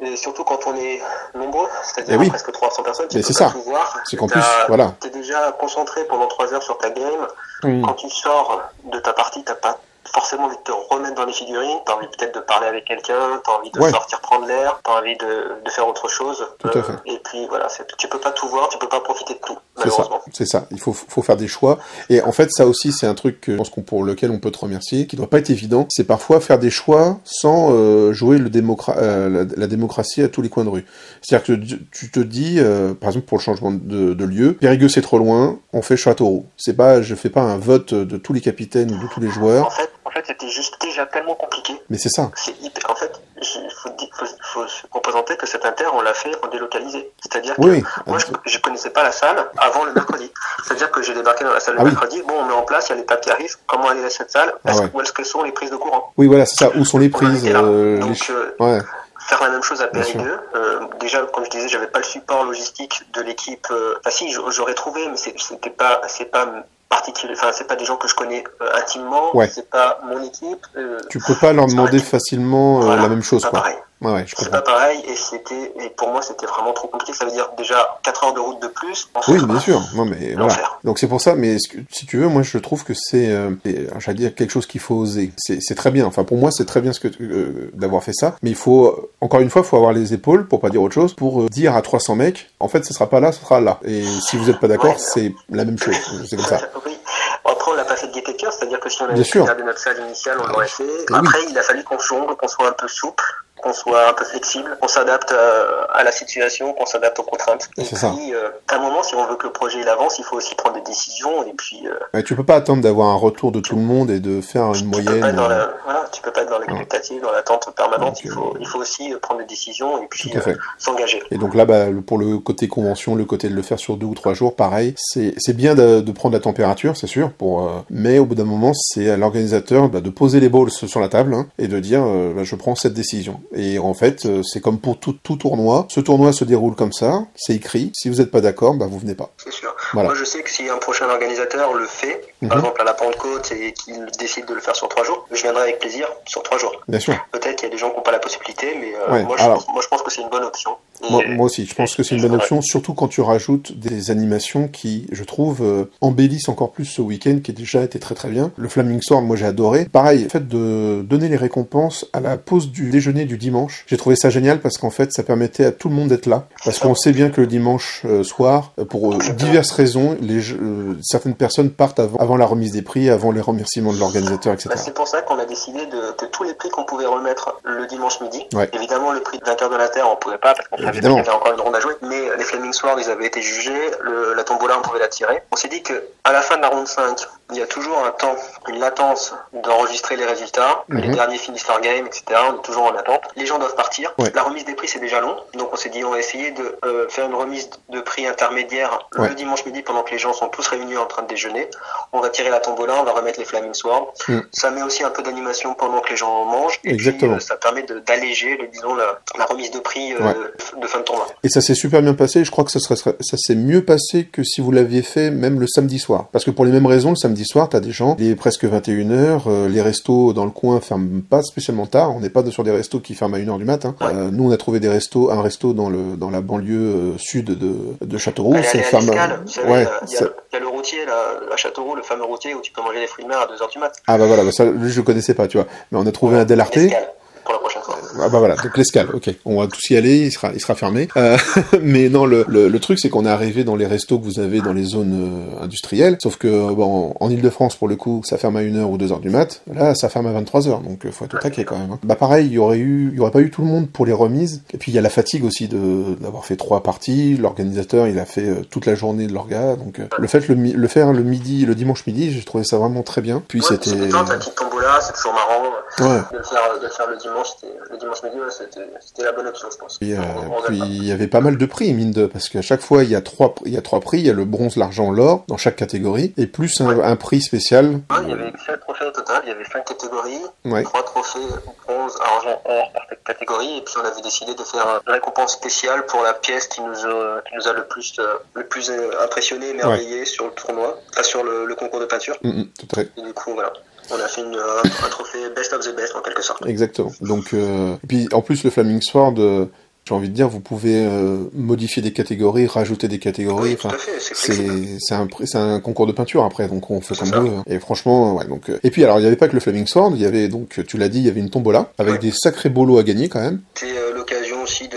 et surtout quand on est nombreux, c'est-à-dire presque 300 personnes, tu peux pas tout voir. C'est qu'en plus, voilà. T'es déjà concentré pendant 3 heures sur ta game. Quand tu sors de ta partie, t'as pas forcément envie de te remettre dans les figurines, t'as envie peut-être de parler avec quelqu'un, t'as envie de sortir prendre l'air, t'as envie de faire autre chose. Tout à fait. Et puis voilà, tu peux pas tout voir, tu peux pas profiter de tout, malheureusement. C'est ça, il faut faire des choix. Et en fait, ça aussi, c'est un truc je pense pour lequel on peut te remercier, qui doit pas être évident, c'est parfois faire des choix sans jouer la démocratie à tous les coins de rue. C'est-à-dire que tu te dis, par exemple pour le changement de lieu, Périgueux c'est trop loin, on fait Châteauroux. C'est pas, je fais pas un vote de tous les capitaines ou de tous les joueurs. En fait, c'était juste déjà tellement compliqué. Mais c'est ça. En fait, faut se représenter que cet Inter, on l'a fait en délocalisé. C'est-à-dire que moi, je connaissais pas la salle avant le mercredi. C'est-à-dire que j'ai débarqué dans la salle le mercredi. Bon, on met en place, il y a les papiers arrivent. Comment aller à cette salle? Où est-ce que sont les prises de courant? Oui, voilà, c'est ça. Où sont les prises? Faire la même chose à Périgueux. Déjà, comme je disais, j'avais pas le support logistique de l'équipe. Enfin, si, j'aurais trouvé, mais c'est pas particulier. Enfin, c'est pas des gens que je connais intimement. C'est pas mon équipe. Tu peux pas leur demander facilement la même chose, quoi. Pareil. C'est pas pareil, et pour moi c'était vraiment trop compliqué. Ça veut dire déjà 4 heures de route de plus. Oui, bien sûr. Non, mais voilà. Donc c'est pour ça, mais si tu veux, moi je trouve que c'est, j'allais dire quelque chose qu'il faut oser. C'est très bien. Enfin, pour moi, c'est très bien d'avoir fait ça. Mais il faut, encore une fois, faut avoir les épaules, pour pas dire autre chose, pour dire à 300 mecs, en fait, ce sera pas là, ce sera là. Et si vous êtes pas d'accord, c'est la même chose. C'est comme ça. Oui. Après, on l'a pas fait de gaieté de cœur, c'est-à-dire que si on avait gardé notre salle initiale, on l'aurait fait. Après, il a fallu qu'on jongle, qu'on soit un peu souple, qu'on soit un peu flexible, qu'on s'adapte à la situation, qu'on s'adapte aux contraintes. Et puis, à un moment, si on veut que le projet il avance, il faut aussi prendre des décisions. Et puis, tu peux pas attendre d'avoir un retour de tout le monde et de faire une moyenne. Tu peux pas être dans l'expectative, dans l'attente permanente. Donc, il faut aussi prendre des décisions et puis s'engager. Et donc là, pour le côté convention, le côté de le faire sur 2 ou 3 jours, pareil, c'est bien de prendre la température, c'est sûr, mais au bout d'un moment, c'est à l'organisateur de poser les balls sur la table et de dire je prends cette décision. Et en fait, c'est comme pour tout tournoi. Ce tournoi se déroule comme ça, c'est écrit. Si vous n'êtes pas d'accord, vous venez pas. C'est sûr. Voilà. Moi, je sais que si un prochain organisateur le fait, par exemple à la Pentecôte, et qu'il décide de le faire sur 3 jours, je viendrai avec plaisir sur 3 jours. Bien sûr. Peut-être qu'il y a des gens qui n'ont pas la possibilité, mais moi, je pense que c'est une bonne option. Moi aussi, je pense que c'est une bonne option, surtout quand tu rajoutes des animations qui, je trouve, embellissent encore plus ce week-end, qui a déjà été très très bien. Le Flaming Sword, moi j'ai adoré. Pareil, le fait de donner les récompenses à la pause du déjeuner du dimanche, j'ai trouvé ça génial parce qu'en fait, ça permettait à tout le monde d'être là. Parce qu'on sait bien que le dimanche soir, pour diverses raisons, certaines personnes partent avant la remise des prix, avant les remerciements de l'organisateur, etc. C'est pour ça qu'on a décidé que tous les prix qu'on pouvait remettre le dimanche midi, évidemment le prix de vainqueur de l'Inter, on pouvait pas parce qu'on savait qu'il y avait encore une ronde à jouer, mais les Flaming Swords, ils avaient été jugés, la tombola, on pouvait la tirer. On s'est dit que à la fin de la ronde 5, il y a toujours un temps, une latence d'enregistrer les résultats, les derniers finissent leur game, etc. On est toujours en attente. Les gens doivent partir. La remise des prix, c'est déjà long, donc on s'est dit on va essayer de faire une remise de prix intermédiaire le dimanche midi pendant que les gens sont tous réunis en train de déjeuner. On va tirer la tombola, on va remettre les Flaming Swords. Ça met aussi un peu d'animation pendant que les gens mangent. Et puis ça permet d'alléger, la remise de prix de fin de tournoi. Et ça s'est super bien passé. Je crois que ça s'est mieux passé que si vous l'aviez fait même le samedi soir. Parce que pour les mêmes raisons, le samedi soir, t'as des gens, il est presque 21h, les restos dans le coin ferment pas spécialement tard. On n'est pas sur des restos qui ferment à 1h du matin. Nous, on a trouvé un resto dans la banlieue sud de Châteauroux. Ça ferme. Il y a le routier, à Châteauroux, le fameux routier où tu peux manger des fruits de mer à 2h du matin. Ah ça, lui, je connaissais pas, tu vois. Mais on a trouvé un Del Arte. Pour la prochaine fois. Ah bah voilà, donc l'escale, ok. On va tous y aller, il sera fermé. Mais non, le truc, c'est qu'on est arrivé dans les restos que vous avez dans les zones industrielles, sauf que, bon, en Ile-de-France, pour le coup, ça ferme à 1h ou 2h du mat. Là, ça ferme à 23h, donc faut être au taquet quand même. Hein. Bah pareil, il y aurait pas eu tout le monde pour les remises. Et puis il y a la fatigue aussi d'avoir fait 3 parties. L'organisateur, il a fait toute la journée de l'orga, donc le fait de le faire le dimanche midi, j'ai trouvé ça vraiment très bien. Puis c'était... C'est détente, la petite tombola, c'est toujours marrant. Ouais. De le faire le dimanche midi, c'était la bonne option, je pense. Et, puis il y avait pas mal de prix, mine de, parce qu'à chaque fois il y a trois prix, il y a le bronze, l'argent, l'or dans chaque catégorie, et plus un prix spécial. Ouais, il y avait 7 trophées au total, il y avait 5 catégories, 3 trophées bronze, argent, or par catégorie, et puis on avait décidé de faire une récompense spéciale pour la pièce qui nous a le plus impressionné, émerveillé sur le tournoi, enfin sur le concours de peinture. Tout à fait. Et du coup, voilà. On a fait un trophée best of the best en quelque sorte. Exactement. Donc, et puis en plus le Flaming Sword, j'ai envie de dire, vous pouvez modifier des catégories, rajouter des catégories. Oui, tout à fait. C'est un concours de peinture après, donc on fait comme vous. Et franchement, ouais. Donc, et puis alors il n'y avait pas que le Flaming Sword, il y avait donc, tu l'as dit, il y avait une tombola avec des sacrés bolos à gagner quand même. C'est l'occasion aussi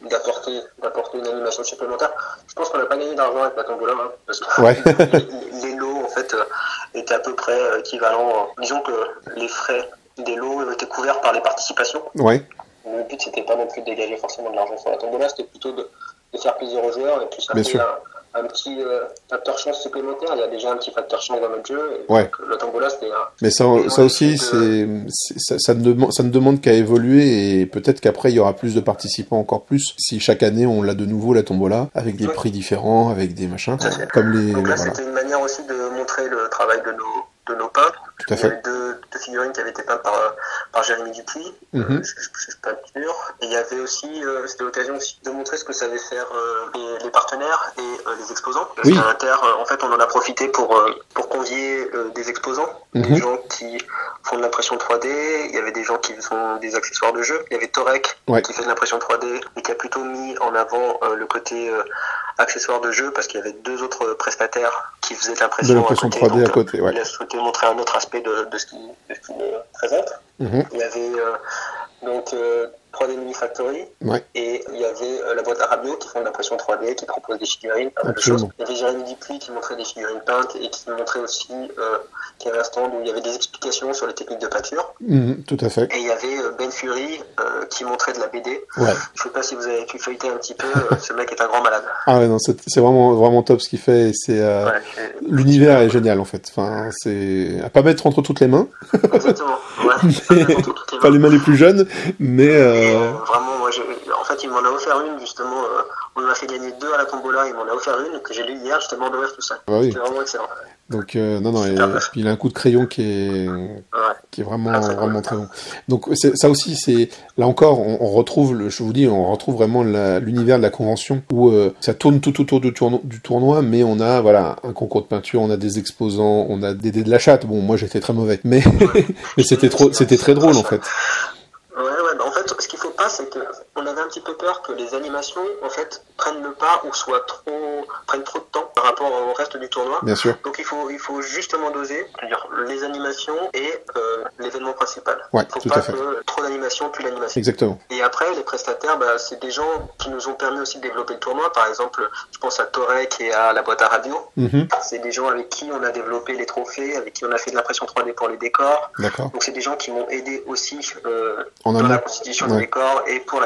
d'apporter une animation supplémentaire. Je pense qu'on n'a pas gagné d'argent avec la tombola, hein, parce que les lots en fait étaient à peu près équivalents. Disons que les frais des lots étaient couverts par les participations. Ouais. Le but c'était pas non plus de dégager forcément de l'argent sur la tombola, c'était plutôt de faire plaisir aux joueurs et puis ça fait un petit facteur chance supplémentaire. Il y a déjà un petit facteur chance dans notre jeu. Et donc, la tombola, c'était mais ça aussi, ça ne demande qu'à évoluer et peut-être qu'après, il y aura plus de participants, encore plus, si chaque année, on l'a de nouveau, la tombola, avec des prix différents, avec des machins. Donc là, c'était une manière aussi de montrer le travail de nos peintres. Tout à fait. Il y avait deux figurines qui avaient été peintes par Jérémy Dupuis, peinture. Et il y avait aussi, c'était l'occasion aussi de montrer ce que savaient faire les partenaires et les exposants. Parce qu'à l'Inter, en fait, on en a profité pour convier des exposants, des gens qui font de l'impression 3D, il y avait des gens qui font des accessoires de jeu. Il y avait Torek qui fait de l'impression 3D et qui a plutôt mis en avant le côté accessoires de jeu parce qu'il y avait 2 autres prestataires qui faisaient de l'impression 3D à côté. Il a souhaité montrer un autre aspect de ce qu'il présente. Il y avait donc 3D Mini Factory et il y avait la boîte à radio qui font de l'impression 3D, qui propose des figurines, pas mal de choses. Il y avait Jérémy Dupuis qui montrait des figurines peintes et qui montrait aussi qu'il y avait un stand où il y avait des explications sur les techniques de peinture. Tout à fait. Et il y avait Ben Fury qui montrait de la BD. Je sais pas si vous avez pu feuilleter un petit peu, ce mec est un grand malade. Ah ouais, non, c'est vraiment top ce qu'il fait. L'univers est génial en fait. Enfin, c'est à pas mettre entre toutes les mains. Exactement. Pas les mains les plus jeunes, mais vraiment, moi, en fait, il m'en a offert une justement. On m'a fait gagner 2 à la tombola. Il m'en a offert une que j'ai lu hier justement d'ouvrir tout ça. C'était vraiment excellent. Donc non, et puis il a un coup de crayon qui est vraiment très bon. Donc ça aussi, c'est là encore, on retrouve on retrouve vraiment l'univers de la convention où ça tourne tout autour du tournoi, mais on a un concours de peinture, on a des exposants, on a des dés de la chatte. Bon, moi j'étais très mauvais, mais mais c'était très drôle en fait. En fait, ce qu'il faut pas, c'est que on avait un petit peu peur que les animations, en fait, prennent le pas ou prennent trop de temps par rapport au reste du tournoi. Bien sûr. Donc il faut justement doser, c'est-à-dire les animations et l'événement principal. Faut pas que trop d'animations puis l'animation. Exactement. Et après, les prestataires, c'est des gens qui nous ont permis aussi de développer le tournoi. Par exemple, je pense à Torek et à la boîte à radio. C'est des gens avec qui on a développé les trophées, avec qui on a fait de l'impression 3D pour les décors. D'accord. Donc c'est des gens qui m'ont aidé aussi dans la constitution des décors et pour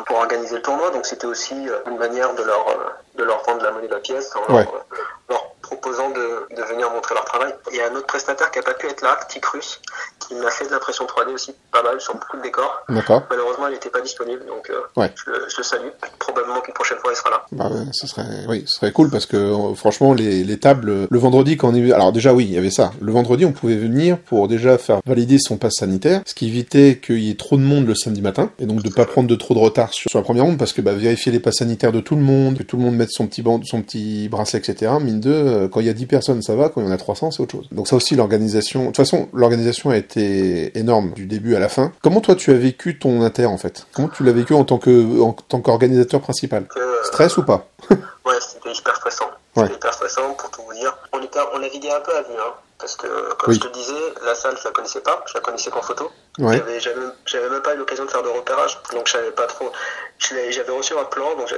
pour organiser le tournoi. Donc c'était aussi une manière de leur vendre la monnaie de la pièce en leur proposant de venir montrer leur travail. Il y a un autre prestataire qui n'a pas pu être là, Ticrus, qui m'a fait de l'impression 3D aussi pas mal sur beaucoup de décors. D'accord. Malheureusement, il n'était pas disponible, donc je le salue. Probablement qu'une prochaine fois, il sera là. Ce serait cool parce que franchement, les tables, le vendredi, quand on est... Alors déjà, oui, il y avait ça. Le vendredi, on pouvait venir pour déjà faire valider son pass sanitaire, ce qui évitait qu'il y ait trop de monde le samedi matin, et donc de pas prendre trop de retard sur la première ronde, parce que vérifier les passes sanitaires de tout le monde, que tout le monde mette son petit bracelet, etc. Mine de, quand il y a 10 personnes, ça va, quand il y en a 300, c'est autre chose. Donc ça aussi, l'organisation... De toute façon, l'organisation a été énorme du début à la fin. Comment toi, tu as vécu ton inter, en fait? Comment tu l'as vécu en tant qu'organisateur principal? Stress ou pas? Ouais, c'était hyper stressant. C'était hyper stressant, pour tout vous dire. On naviguait un peu à vue, hein, parce que, comme je te disais, la salle, je la connaissais pas, je la connaissais qu'en photo. Ouais. J'avais même pas eu l'occasion de faire de repérage, donc je savais pas trop. J'avais reçu un plan, donc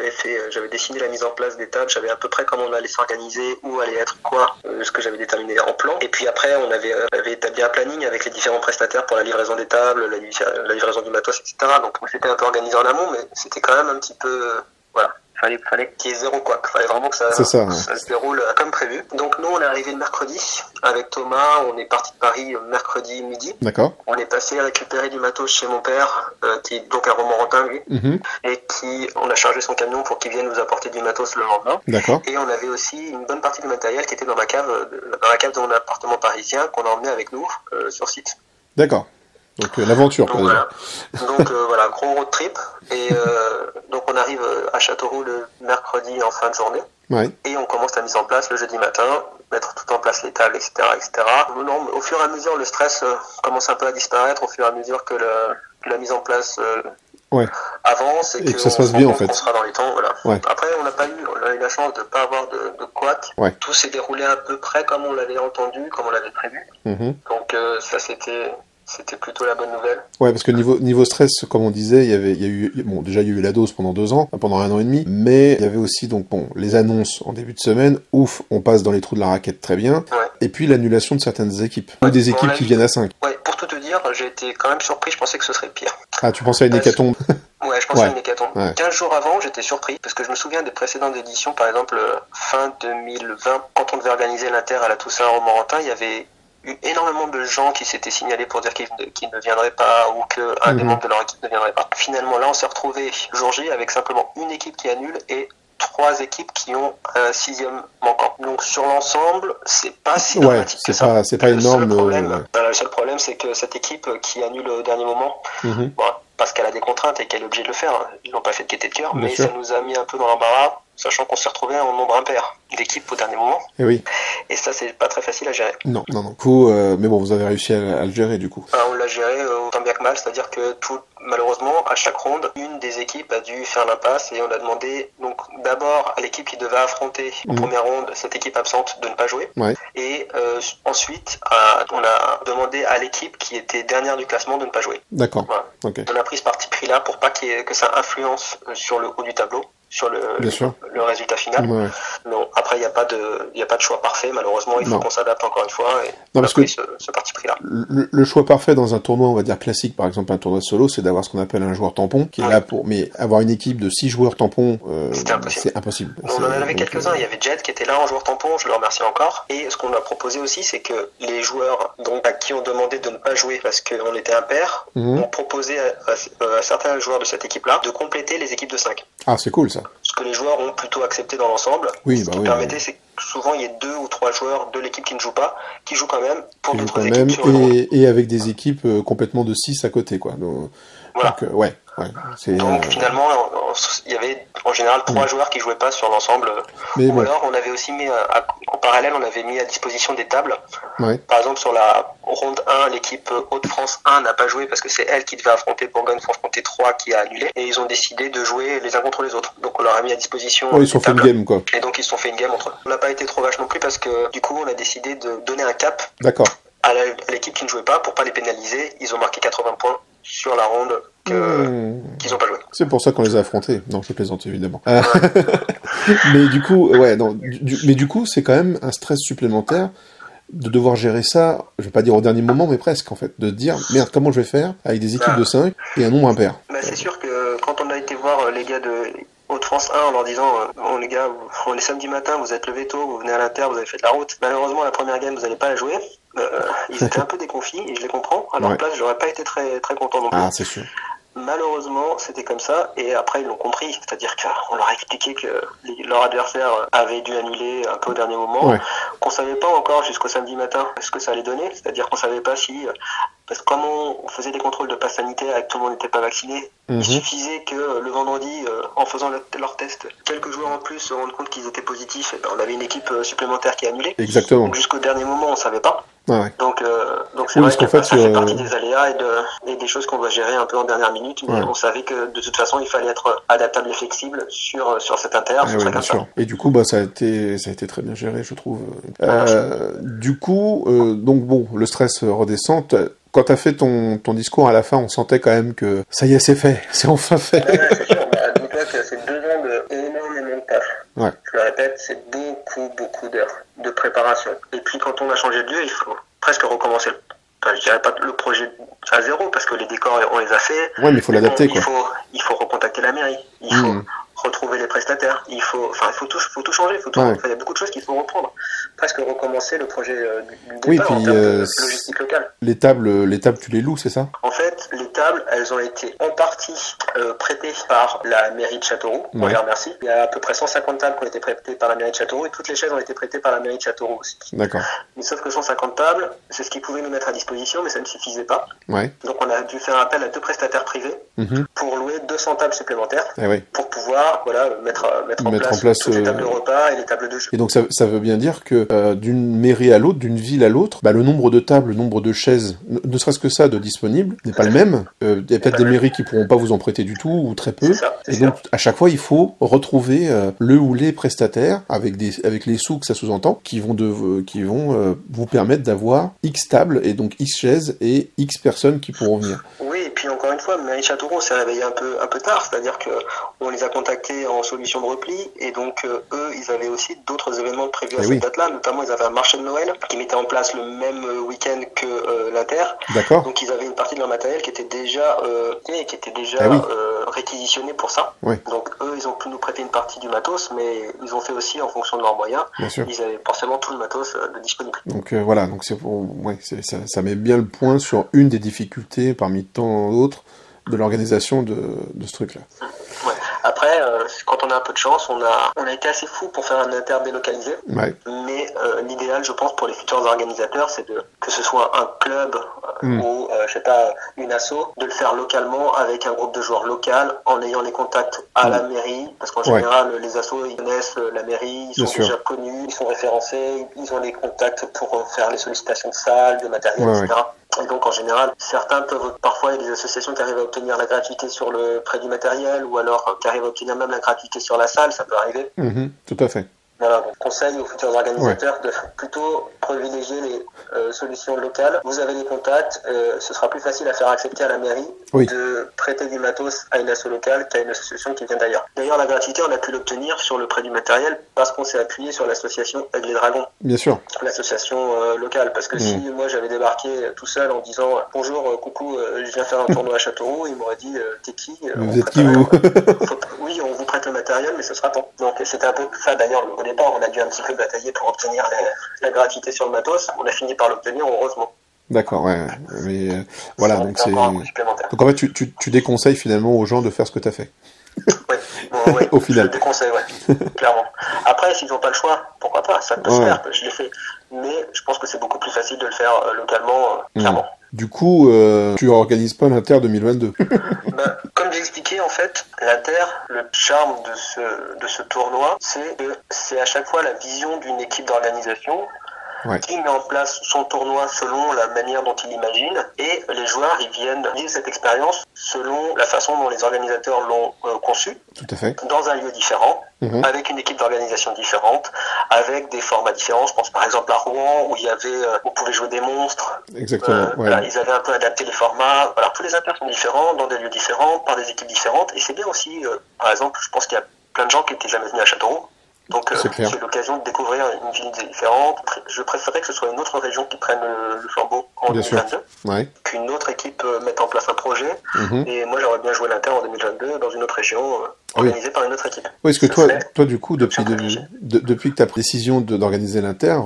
j'avais dessiné la mise en place des tables, j'avais à peu près comment on allait s'organiser, où allait être quoi, ce que j'avais déterminé en plan. Et puis après, on avait établi un planning avec les différents prestataires pour la livraison des tables, la livraison du matos, etc. Donc c'était un peu organisé en amont, mais c'était quand même un petit peu, voilà. Fallait qu'il y ait zéro quoi. Fallait vraiment que ça se déroule comme prévu. Donc nous, on est arrivé le mercredi avec Thomas. On est parti de Paris mercredi midi. D'accord. On est passé récupérer du matos chez mon père, qui est donc à Romorantin lui, et on a chargé son camion pour qu'il vienne nous apporter du matos le lendemain. D'accord. Et on avait aussi une bonne partie du matériel qui était dans la cave de mon appartement parisien qu'on a emmené avec nous sur site. D'accord. Donc l'aventure. Donc voilà. Donc voilà, gros road trip. Et donc on arrive à Châteauroux le mercredi en fin de journée. Ouais. Et on commence la mise en place le jeudi matin, mettre tout en place les tables, etc., etc. Non, au fur et à mesure, le stress commence un peu à disparaître au fur et à mesure que la mise en place avance et que ça se passe bien en fait. On sera dans les temps, voilà. Ouais. Après, on a eu la chance de ne pas avoir de couac. Ouais. Tout s'est déroulé à peu près comme on l'avait entendu, comme on l'avait prévu. Donc ça c'était plutôt la bonne nouvelle. Ouais, parce que niveau stress, comme on disait, il y a eu la dose pendant 2 ans, pendant 1 an et demi, mais il y avait aussi les annonces en début de semaine, on passe dans les trous de la raquette très bien, et puis l'annulation de certaines équipes, ou des équipes qui viennent à 5. Ouais, pour tout te dire, j'ai été quand même surpris, je pensais que ce serait pire. Ah, tu pensais à une hécatombe? Ouais, je pensais à une hécatombe. 15 jours avant, j'étais surpris, parce que je me souviens des précédentes éditions, par exemple, fin 2020, quand on devait organiser l'Inter à la Toussaint à Romorantin, il y avait eu énormément de gens qui s'étaient signalés pour dire qu'ils ne viendraient pas ou qu'un des membres de leur équipe ne viendrait pas. Finalement, là, on s'est retrouvé jour J avec simplement une équipe qui annule et 3 équipes qui ont un 6e manquant. Donc sur l'ensemble, c'est pas si dramatique que ça. C'est pas énorme. Le seul problème, c'est que cette équipe qui annule au dernier moment, parce qu'elle a des contraintes et qu'elle est obligée de le faire, ils n'ont pas fait de gaieté de cœur, mais ça nous a mis un peu dans l'embarras, sachant qu'on s'est retrouvé en nombre impair d'équipes au dernier moment. Et oui. Et ça, c'est pas très facile à gérer. Non. Du coup, mais bon, vous avez réussi à le gérer du coup. On l'a géré autant bien que mal, c'est-à-dire que malheureusement, à chaque ronde, une des équipes a dû faire l'impasse et on a demandé donc d'abord à l'équipe qui devait affronter en première ronde cette équipe absente de ne pas jouer. Ouais. Et ensuite, on a demandé à l'équipe qui était dernière du classement de ne pas jouer. D'accord. Voilà. Okay. On a pris ce parti pris là pour pas que ça influence sur le haut du tableau, sur le résultat final. Ouais. Non, après il n'y a pas de choix parfait, malheureusement il faut qu'on s'adapte encore une fois et on a pris ce parti pris là. Le choix parfait dans un tournoi, on va dire classique, par exemple un tournoi de solo, c'est d'avoir ce qu'on appelle un joueur tampon qui est là mais avoir une équipe de 6 joueurs tampons, c'est impossible. On en avait quelques-uns, il y avait Jet qui était là en joueur tampon, je le remercie encore. Et ce qu'on a proposé aussi, c'est que les joueurs donc à qui on demandait de ne pas jouer parce qu'on était impair, ont proposé à certains joueurs de cette équipe-là de compléter les équipes de 5. Ah, c'est cool ça. Ce que les joueurs ont plutôt accepté dans l'ensemble. Ce qui permettait, c'est que souvent il y a 2 ou 3 joueurs de l'équipe qui ne jouent pas, qui jouent quand même pour d'autres équipes sur le monde. Et avec des équipes complètement de 6 à côté, quoi. Donc, voilà. Donc finalement, il y avait en général 3 joueurs qui jouaient pas sur l'ensemble. Alors on avait aussi mis en parallèle, on avait mis à disposition des tables. Par exemple sur la ronde 1, l'équipe Hauts-de-France 1 n'a pas joué parce que c'est elle qui devait affronter Bourgogne-Franche-Comté 3 qui a annulé. Et ils ont décidé de jouer les uns contre les autres. Donc on leur a mis à disposition ils se sont fait une game quoi. Et donc ils se sont fait une game entre eux. On n'a pas été trop vache non plus parce que du coup on a décidé de donner un cap à l'équipe qui ne jouait pas pour pas les pénaliser. Ils ont marqué 80 points sur la ronde qu'ils n'ont pas joué. C'est pour ça qu'on les a affrontés. Non, je plaisante évidemment. Mais du coup, c'est quand même un stress supplémentaire de devoir gérer ça, je vais pas dire au dernier moment, mais presque en fait, de dire merde, comment je vais faire avec des équipes de 5 et un nombre impair. C'est sûr que quand on a été voir les gars de Hauts-de-France 1 en leur disant bon les gars, on est samedi matin, vous êtes levés tôt, vous venez à l'Inter, vous avez fait de la route, malheureusement la première game vous n'allez pas la jouer. Ils étaient un peu déconfis et je les comprends. À leur place, j'aurais pas été très, très content non plus. Ah, c'est sûr. Malheureusement, c'était comme ça et après ils l'ont compris. C'est-à-dire qu'on leur a expliqué que leur adversaire avait dû annuler un peu au dernier moment, qu'on savait pas encore jusqu'au samedi matin ce que ça allait donner. C'est-à-dire qu'on savait pas si... Parce que comme on faisait des contrôles de passe sanitaire et que tout le monde n'était pas vacciné, il suffisait que le vendredi, en faisant leur test, quelques joueurs en plus se rendent compte qu'ils étaient positifs. Et on avait une équipe supplémentaire qui a annulé. Exactement. Donc jusqu'au dernier moment, on savait pas. Donc Donc c'est vrai que ça fait partie des aléas et des choses qu'on doit gérer un peu en dernière minute, mais on savait que de toute façon il fallait être adaptable et flexible sur cet inter. Bien sûr. Et du coup, ça a été très bien géré, je trouve. Du coup, donc bon, le stress redescend. Quand t'as fait ton discours à la fin, on sentait quand même que ça y est, c'est fait, c'est enfin fait. Ouais, c'est sûr. Dis-toi que c'est 2 ans d'énormément de taf. Ouais. Je le répète, c'est beaucoup d'heures de préparation. Et puis quand on a changé de lieu, il faut presque recommencer. Enfin, je dirais pas le projet à zéro parce que les décors on les a fait. Ouais, mais il faut l'adapter, quoi. Il faut recontacter la mairie. Il faut retrouver les prestataires. Il faut tout changer. Il y a beaucoup de choses qu'il faut reprendre. Presque recommencer le projet du départ en termes de logistique locale. Les tables, tu les loues, c'est ça? En fait, les tables, elles ont été en partie prêtées par la mairie de Châteauroux. On les remercie. Il y a à peu près 150 tables qui ont été prêtées par la mairie de Châteauroux et toutes les chaises ont été prêtées par la mairie de Châteauroux aussi. D'accord. Mais sauf que 150 tables, c'est ce qu'ils pouvaient nous mettre à disposition, mais ça ne suffisait pas. Ouais. Donc on a dû faire appel à 2 prestataires privés pour louer 200 tables supplémentaires pour pouvoir mettre en place toutes les tables de repas et les tables de jeu. Et donc ça veut bien dire que d'une mairie à l'autre, d'une ville à l'autre, le nombre de tables, le nombre de chaises, ne serait-ce que ça de disponibles, n'est pas le même. Il y a peut-être des mairies qui pourront pas vous en prêter du tout ou très peu. Et donc à chaque fois il faut retrouver le ou les prestataires avec les sous que ça sous-entend qui vont vous permettre d'avoir X tables et donc X chaises et X personnes qui pourront venir. Oui, et puis encore une fois, mairie de Châteauroux s'est réveillé un peu tard, c'est-à-dire que on les a contactés en solution de repli et donc eux ils avaient aussi d'autres événements prévus à cette date-là, notamment ils avaient un marché de Noël qui mettait en place le même week-end que l'Inter. D'accord. Donc ils avaient une partie de leur matériel qui était déjà réquisitionné pour ça. Oui. Donc eux ils ont pu nous prêter une partie du matos, mais ils ont fait aussi en fonction de leurs moyens. Bien sûr. Ils avaient forcément tout le matos de disponible. Donc voilà, donc ça met bien le point sur une des difficultés parmi tant d'autres de l'organisation de ce truc-là. Ouais. Après, quand on a un peu de chance, on a été assez fou pour faire un inter délocalisé. Ouais. Mais l'idéal, je pense, pour les futurs organisateurs, c'est que ce soit un club ou, je sais pas, une asso, de le faire localement avec un groupe de joueurs local, en ayant les contacts à la mairie, parce qu'en général, les assos, ils connaissent la mairie, ils sont déjà connus, ils sont référencés, ils ont les contacts pour faire les sollicitations de salles, de matériel, etc. Et donc en général, certains peuvent, parfois il y a des associations qui arrivent à obtenir la gratuité sur le prêt du matériel ou alors qui arrivent à obtenir même la gratuité sur la salle, ça peut arriver. Tout à fait. Voilà, donc conseil aux futurs organisateurs de plutôt privilégier les solutions locales. Vous avez les contacts, ce sera plus facile à faire accepter à la mairie de prêter du matos à une asso locale qu'à une association qui vient d'ailleurs. D'ailleurs, la gratuité, on a pu l'obtenir sur le prêt du matériel parce qu'on s'est appuyé sur l'association Aigle et Dragons. Bien sûr. L'association locale. Parce que si moi j'avais débarqué tout seul en disant bonjour, coucou, je viens faire un tournoi à Châteauroux, ils m'auraient dit t'es qui? Vous êtes qui vous? Oui, on vous prête le matériel, mais ce sera pas. Donc c'était un peu ça d'ailleurs. Au départ, on a dû un petit peu batailler pour obtenir la gratuité sur le matos. On a fini par l'obtenir, heureusement. D'accord, mais voilà, donc c'est. Donc en fait, tu déconseilles finalement aux gens de faire ce que tu as fait. Oui, au final. Je déconseille, clairement. Après, s'ils n'ont pas le choix, pourquoi pas, ça peut se faire, je l'ai fait. Mais je pense que c'est beaucoup plus facile de le faire localement, clairement. Du coup, tu organises pas l'Inter 2022. Comme j'ai expliqué, en fait, l'Inter, le charme de ce tournoi, c'est que c'est à chaque fois la vision d'une équipe d'organisation qui met en place son tournoi selon la manière dont il imagine, et les joueurs ils viennent vivre cette expérience selon la façon dont les organisateurs l'ont conçu. Tout à fait. Dans un lieu différent, avec une équipe d'organisation différente, avec des formats différents. Je pense par exemple à Rouen où on pouvait jouer des monstres. Exactement. Ils avaient un peu adapté les formats. Voilà, tous les inters sont différents, dans des lieux différents, par des équipes différentes, et c'est bien aussi. Par exemple, je pense qu'il y a plein de gens qui n'étaient jamais venus à Châteauroux. Donc c'est l'occasion de découvrir une ville différente. Je préférerais que ce soit une autre région qui prenne le flambeau en 2022, qu'une autre équipe mette en place un projet. Et moi j'aimerais bien jouer l'Inter en 2022 dans une autre région organisée par une autre équipe. Oui, parce que toi du coup, depuis que tu as pris la décision d'organiser l'Inter,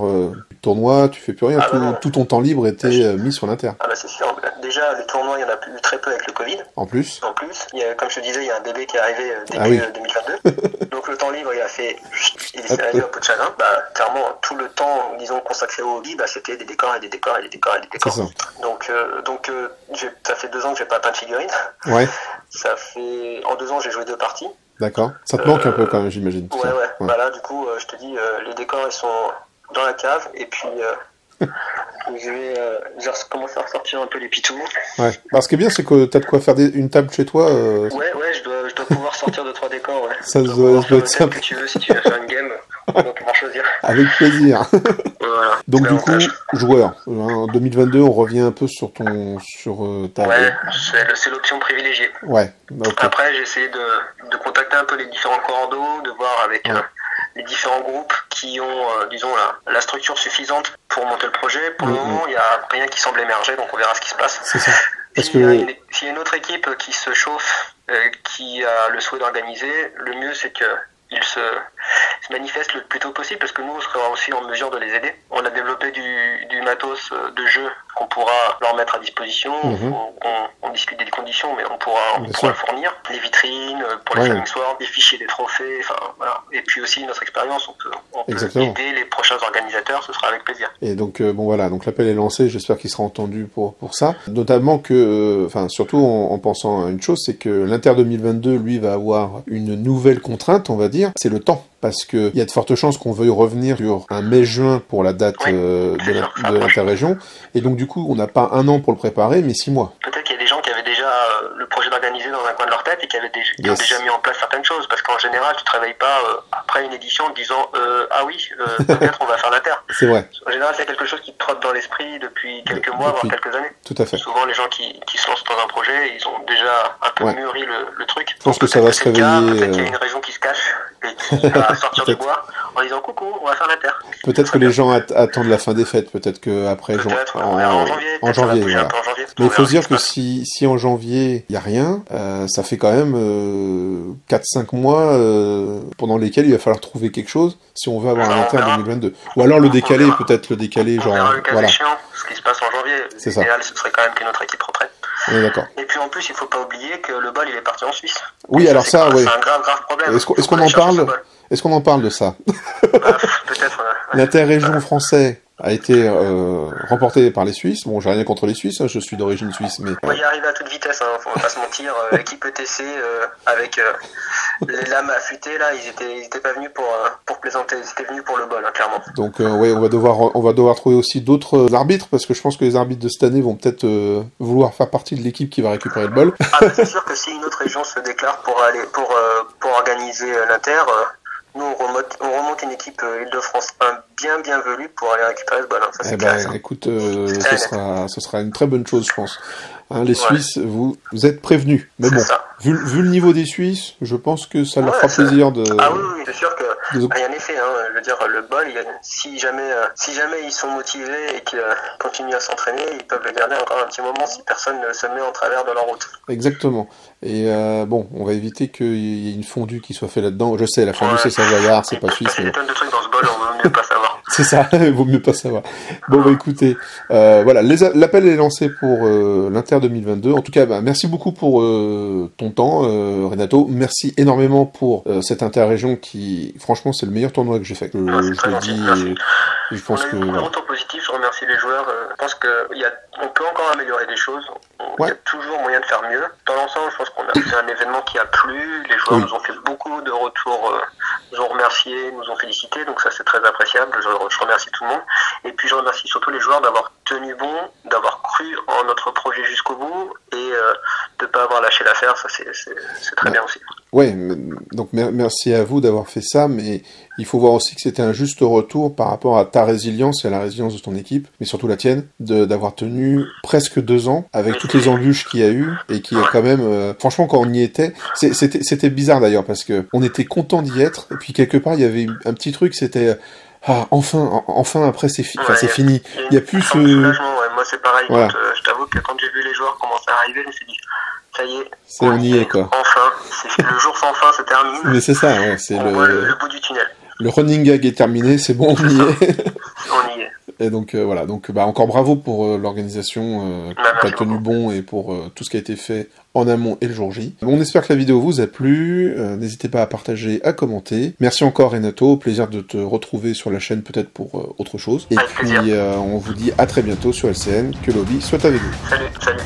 tu tournoies, tu fais plus rien, tout ton temps libre était mis sur l'Inter. Ah bah c'est sûr. Déjà, les tournois, il y en a eu très peu avec le Covid. En plus, comme je te disais, il y a un bébé qui est arrivé début 2022. Donc le temps libre, il s'est arrivé un peu de chagrin. Clairement, tout le temps, disons, consacré au hobby, c'était des décors et des décors et des décors et des décors. Donc ça fait 2 ans que j'ai pas peint de figurines. Ça fait en 2 ans, j'ai joué 2 parties. D'accord. Ça te manque un peu quand même, j'imagine. Voilà, du coup, je te dis, les décors, ils sont dans la cave, et puis Je vais commencer à ressortir un peu les pitous. Ouais. Alors, ce qui est bien, c'est que t'as de quoi faire une table chez toi. Ouais, je dois pouvoir sortir 2-3 décors. Ouais. Ça doit être simple. Que tu veux, si tu veux faire une game, on va pouvoir choisir. Avec plaisir. Voilà. Donc du coup, joueur. En 2022, on revient un peu sur ta. Ouais, c'est l'option privilégiée. Ouais. Okay. Après, j'ai essayé de contacter un peu les différents cordeaux, de voir avec les différents groupes qui ont, disons, la structure suffisante pour monter le projet. Pour le moment, il n'y a rien qui semble émerger, donc on verra ce qui se passe. C'est ça. S'il y a une autre équipe qui se chauffe, qui a le souhait d'organiser, le mieux c'est qu'ils se manifestent le plus tôt possible, parce que nous, on sera aussi en mesure de les aider. On a développé du matos de jeu qu'on pourra leur mettre à disposition. On discute des conditions, mais on pourra le fournir. Des vitrines pour les Flaming Swords, des fichiers, des trophées, enfin voilà. Et puis aussi notre expérience, on peut aider les prochains organisateurs, ce sera avec plaisir. Et donc bon voilà, donc l'appel est lancé, j'espère qu'il sera entendu pour ça. Notamment que, surtout en pensant à une chose, c'est que l'Inter 2022, lui, va avoir une nouvelle contrainte, on va dire, c'est le temps. Parce qu'il y a de fortes chances qu'on veuille revenir sur un mai-juin pour la date de l'interrégion. Et donc du coup, on n'a pas 1 an pour le préparer, mais 6 mois. Peut-être qu'il y a des gens qui avaient déjà le projet d'organiser dans un coin de leur tête et qui ont déjà mis en place certaines choses. Parce qu'en général, tu ne te réveilles pas après une édition en te disant ah oui, peut-être on va faire l'Inter. C'est vrai. En général, c'est quelque chose qui te trotte dans l'esprit depuis quelques mois, voire quelques années. Tout à fait. Souvent, les gens qui se lancent dans un projet, ils ont déjà un peu mûri le truc. Je pense que ça va se réveiller. Peut-être qu'il y a une région qui se cache et qui va sortir du bois en disant coucou, on va faire l'Inter. Peut-être que les gens attendent la fin des fêtes, peut-être qu'après en janvier. Voilà. Mais il faut se dire que si en janvier il n'y a rien, ça fait quand même 4-5 mois pendant lesquels il va falloir trouver quelque chose si on veut avoir un Inter 2022. Ou alors le décaler, genre voilà. Ce qui se passe en janvier, l'idéal ce serait quand même que notre équipe reprenne. On est d'accord. Et puis en plus, il ne faut pas oublier que le bol il est parti en Suisse. Oui, alors ça, oui. C'est un grave problème. Est-ce qu'on en parle? Est-ce qu'on en parle de ça? Peut-être. L'interrégion français a été remporté par les Suisses. Bon, j'ai rien contre les Suisses, hein, je suis d'origine suisse, mais... On va y arriver à toute vitesse, hein, faut pas se mentir. L'équipe ETC, avec les lames affûtées, là, ils étaient pas venus pour plaisanter, ils étaient venus pour le bol, hein, clairement. Donc, on va devoir trouver aussi d'autres arbitres, parce que je pense que les arbitres de cette année vont peut-être vouloir faire partie de l'équipe qui va récupérer le bol. C'est sûr que si une autre région se déclare pour organiser l'Inter... Nous, on remonte une équipe Île-de-France bienvenue pour aller récupérer ce ballon. Ça, écoute, ce sera une très bonne chose, je pense. Hein, les Suisses, vous êtes prévenus. Mais bon, vu le niveau des Suisses, je pense que ça leur fera plaisir de... Ah oui, c'est sûr que rien n'est fait. Hein. Je veux dire, le bol, si jamais ils sont motivés et qu'ils continuent à s'entraîner, ils peuvent le garder encore un petit moment si personne ne se met en travers de leur route. Exactement. Et bon, on va éviter qu'il y ait une fondue qui soit faite là-dedans. Je sais, la fondue c'est savoyard, c'est pas suisse. Il y a des tonnes de trucs dans ce bol, on vaut mieux pas savoir. C'est ça, il vaut mieux pas savoir. Bon, écoutez, voilà, l'appel est lancé pour l'Inter 2022. En tout cas, merci beaucoup pour ton temps, Renato. Merci énormément pour cette interrégion qui, franchement, c'est le meilleur tournoi que j'ai fait. Je le dis. Je pense que un retour positif, je remercie les joueurs. Je pense qu'on peut encore améliorer des choses. Il y a toujours moyen de faire mieux. Dans l'ensemble, je pense qu'on a fait un événement qui a plu. Les joueurs nous ont fait beaucoup de retours, nous ont remerciés, nous ont félicités. Donc ça, c'est très appréciable. Je remercie tout le monde. Et puis, je remercie surtout les joueurs d'avoir tenu bon, d'avoir cru en notre projet jusqu'au bout et de ne pas avoir lâché l'affaire. Ça, c'est très bien aussi. Ouais, donc merci à vous d'avoir fait ça, mais il faut voir aussi que c'était un juste retour par rapport à ta résilience et à la résilience de ton équipe, mais surtout la tienne, d'avoir tenu presque 2 ans avec toutes les embûches qu'il y a eu et qui est quand même, franchement, quand on y était, c'était bizarre d'ailleurs parce que on était content d'y être et puis quelque part il y avait un petit truc, c'était enfin après c'est fini. Il y a plus ce moi c'est pareil. Voilà. Je t'avoue que quand j'ai vu les joueurs commencer à arriver, je me suis dit ça y est, on y est quoi. Enfin, le jour sans fin se termine. Mais c'est ça, ouais, c'est le bout du tunnel. Le running gag est terminé, c'est bon, on y est. On y est. Et donc voilà, encore bravo pour l'organisation, qui a tenu bon et pour tout ce qui a été fait en amont et le jour J. On espère que la vidéo vous a plu, n'hésitez pas à partager, à commenter. Merci encore Renato, plaisir de te retrouver sur la chaîne peut-être pour autre chose. Et puis on vous dit à très bientôt sur LCN, que l'hobby soit avec vous. Salut.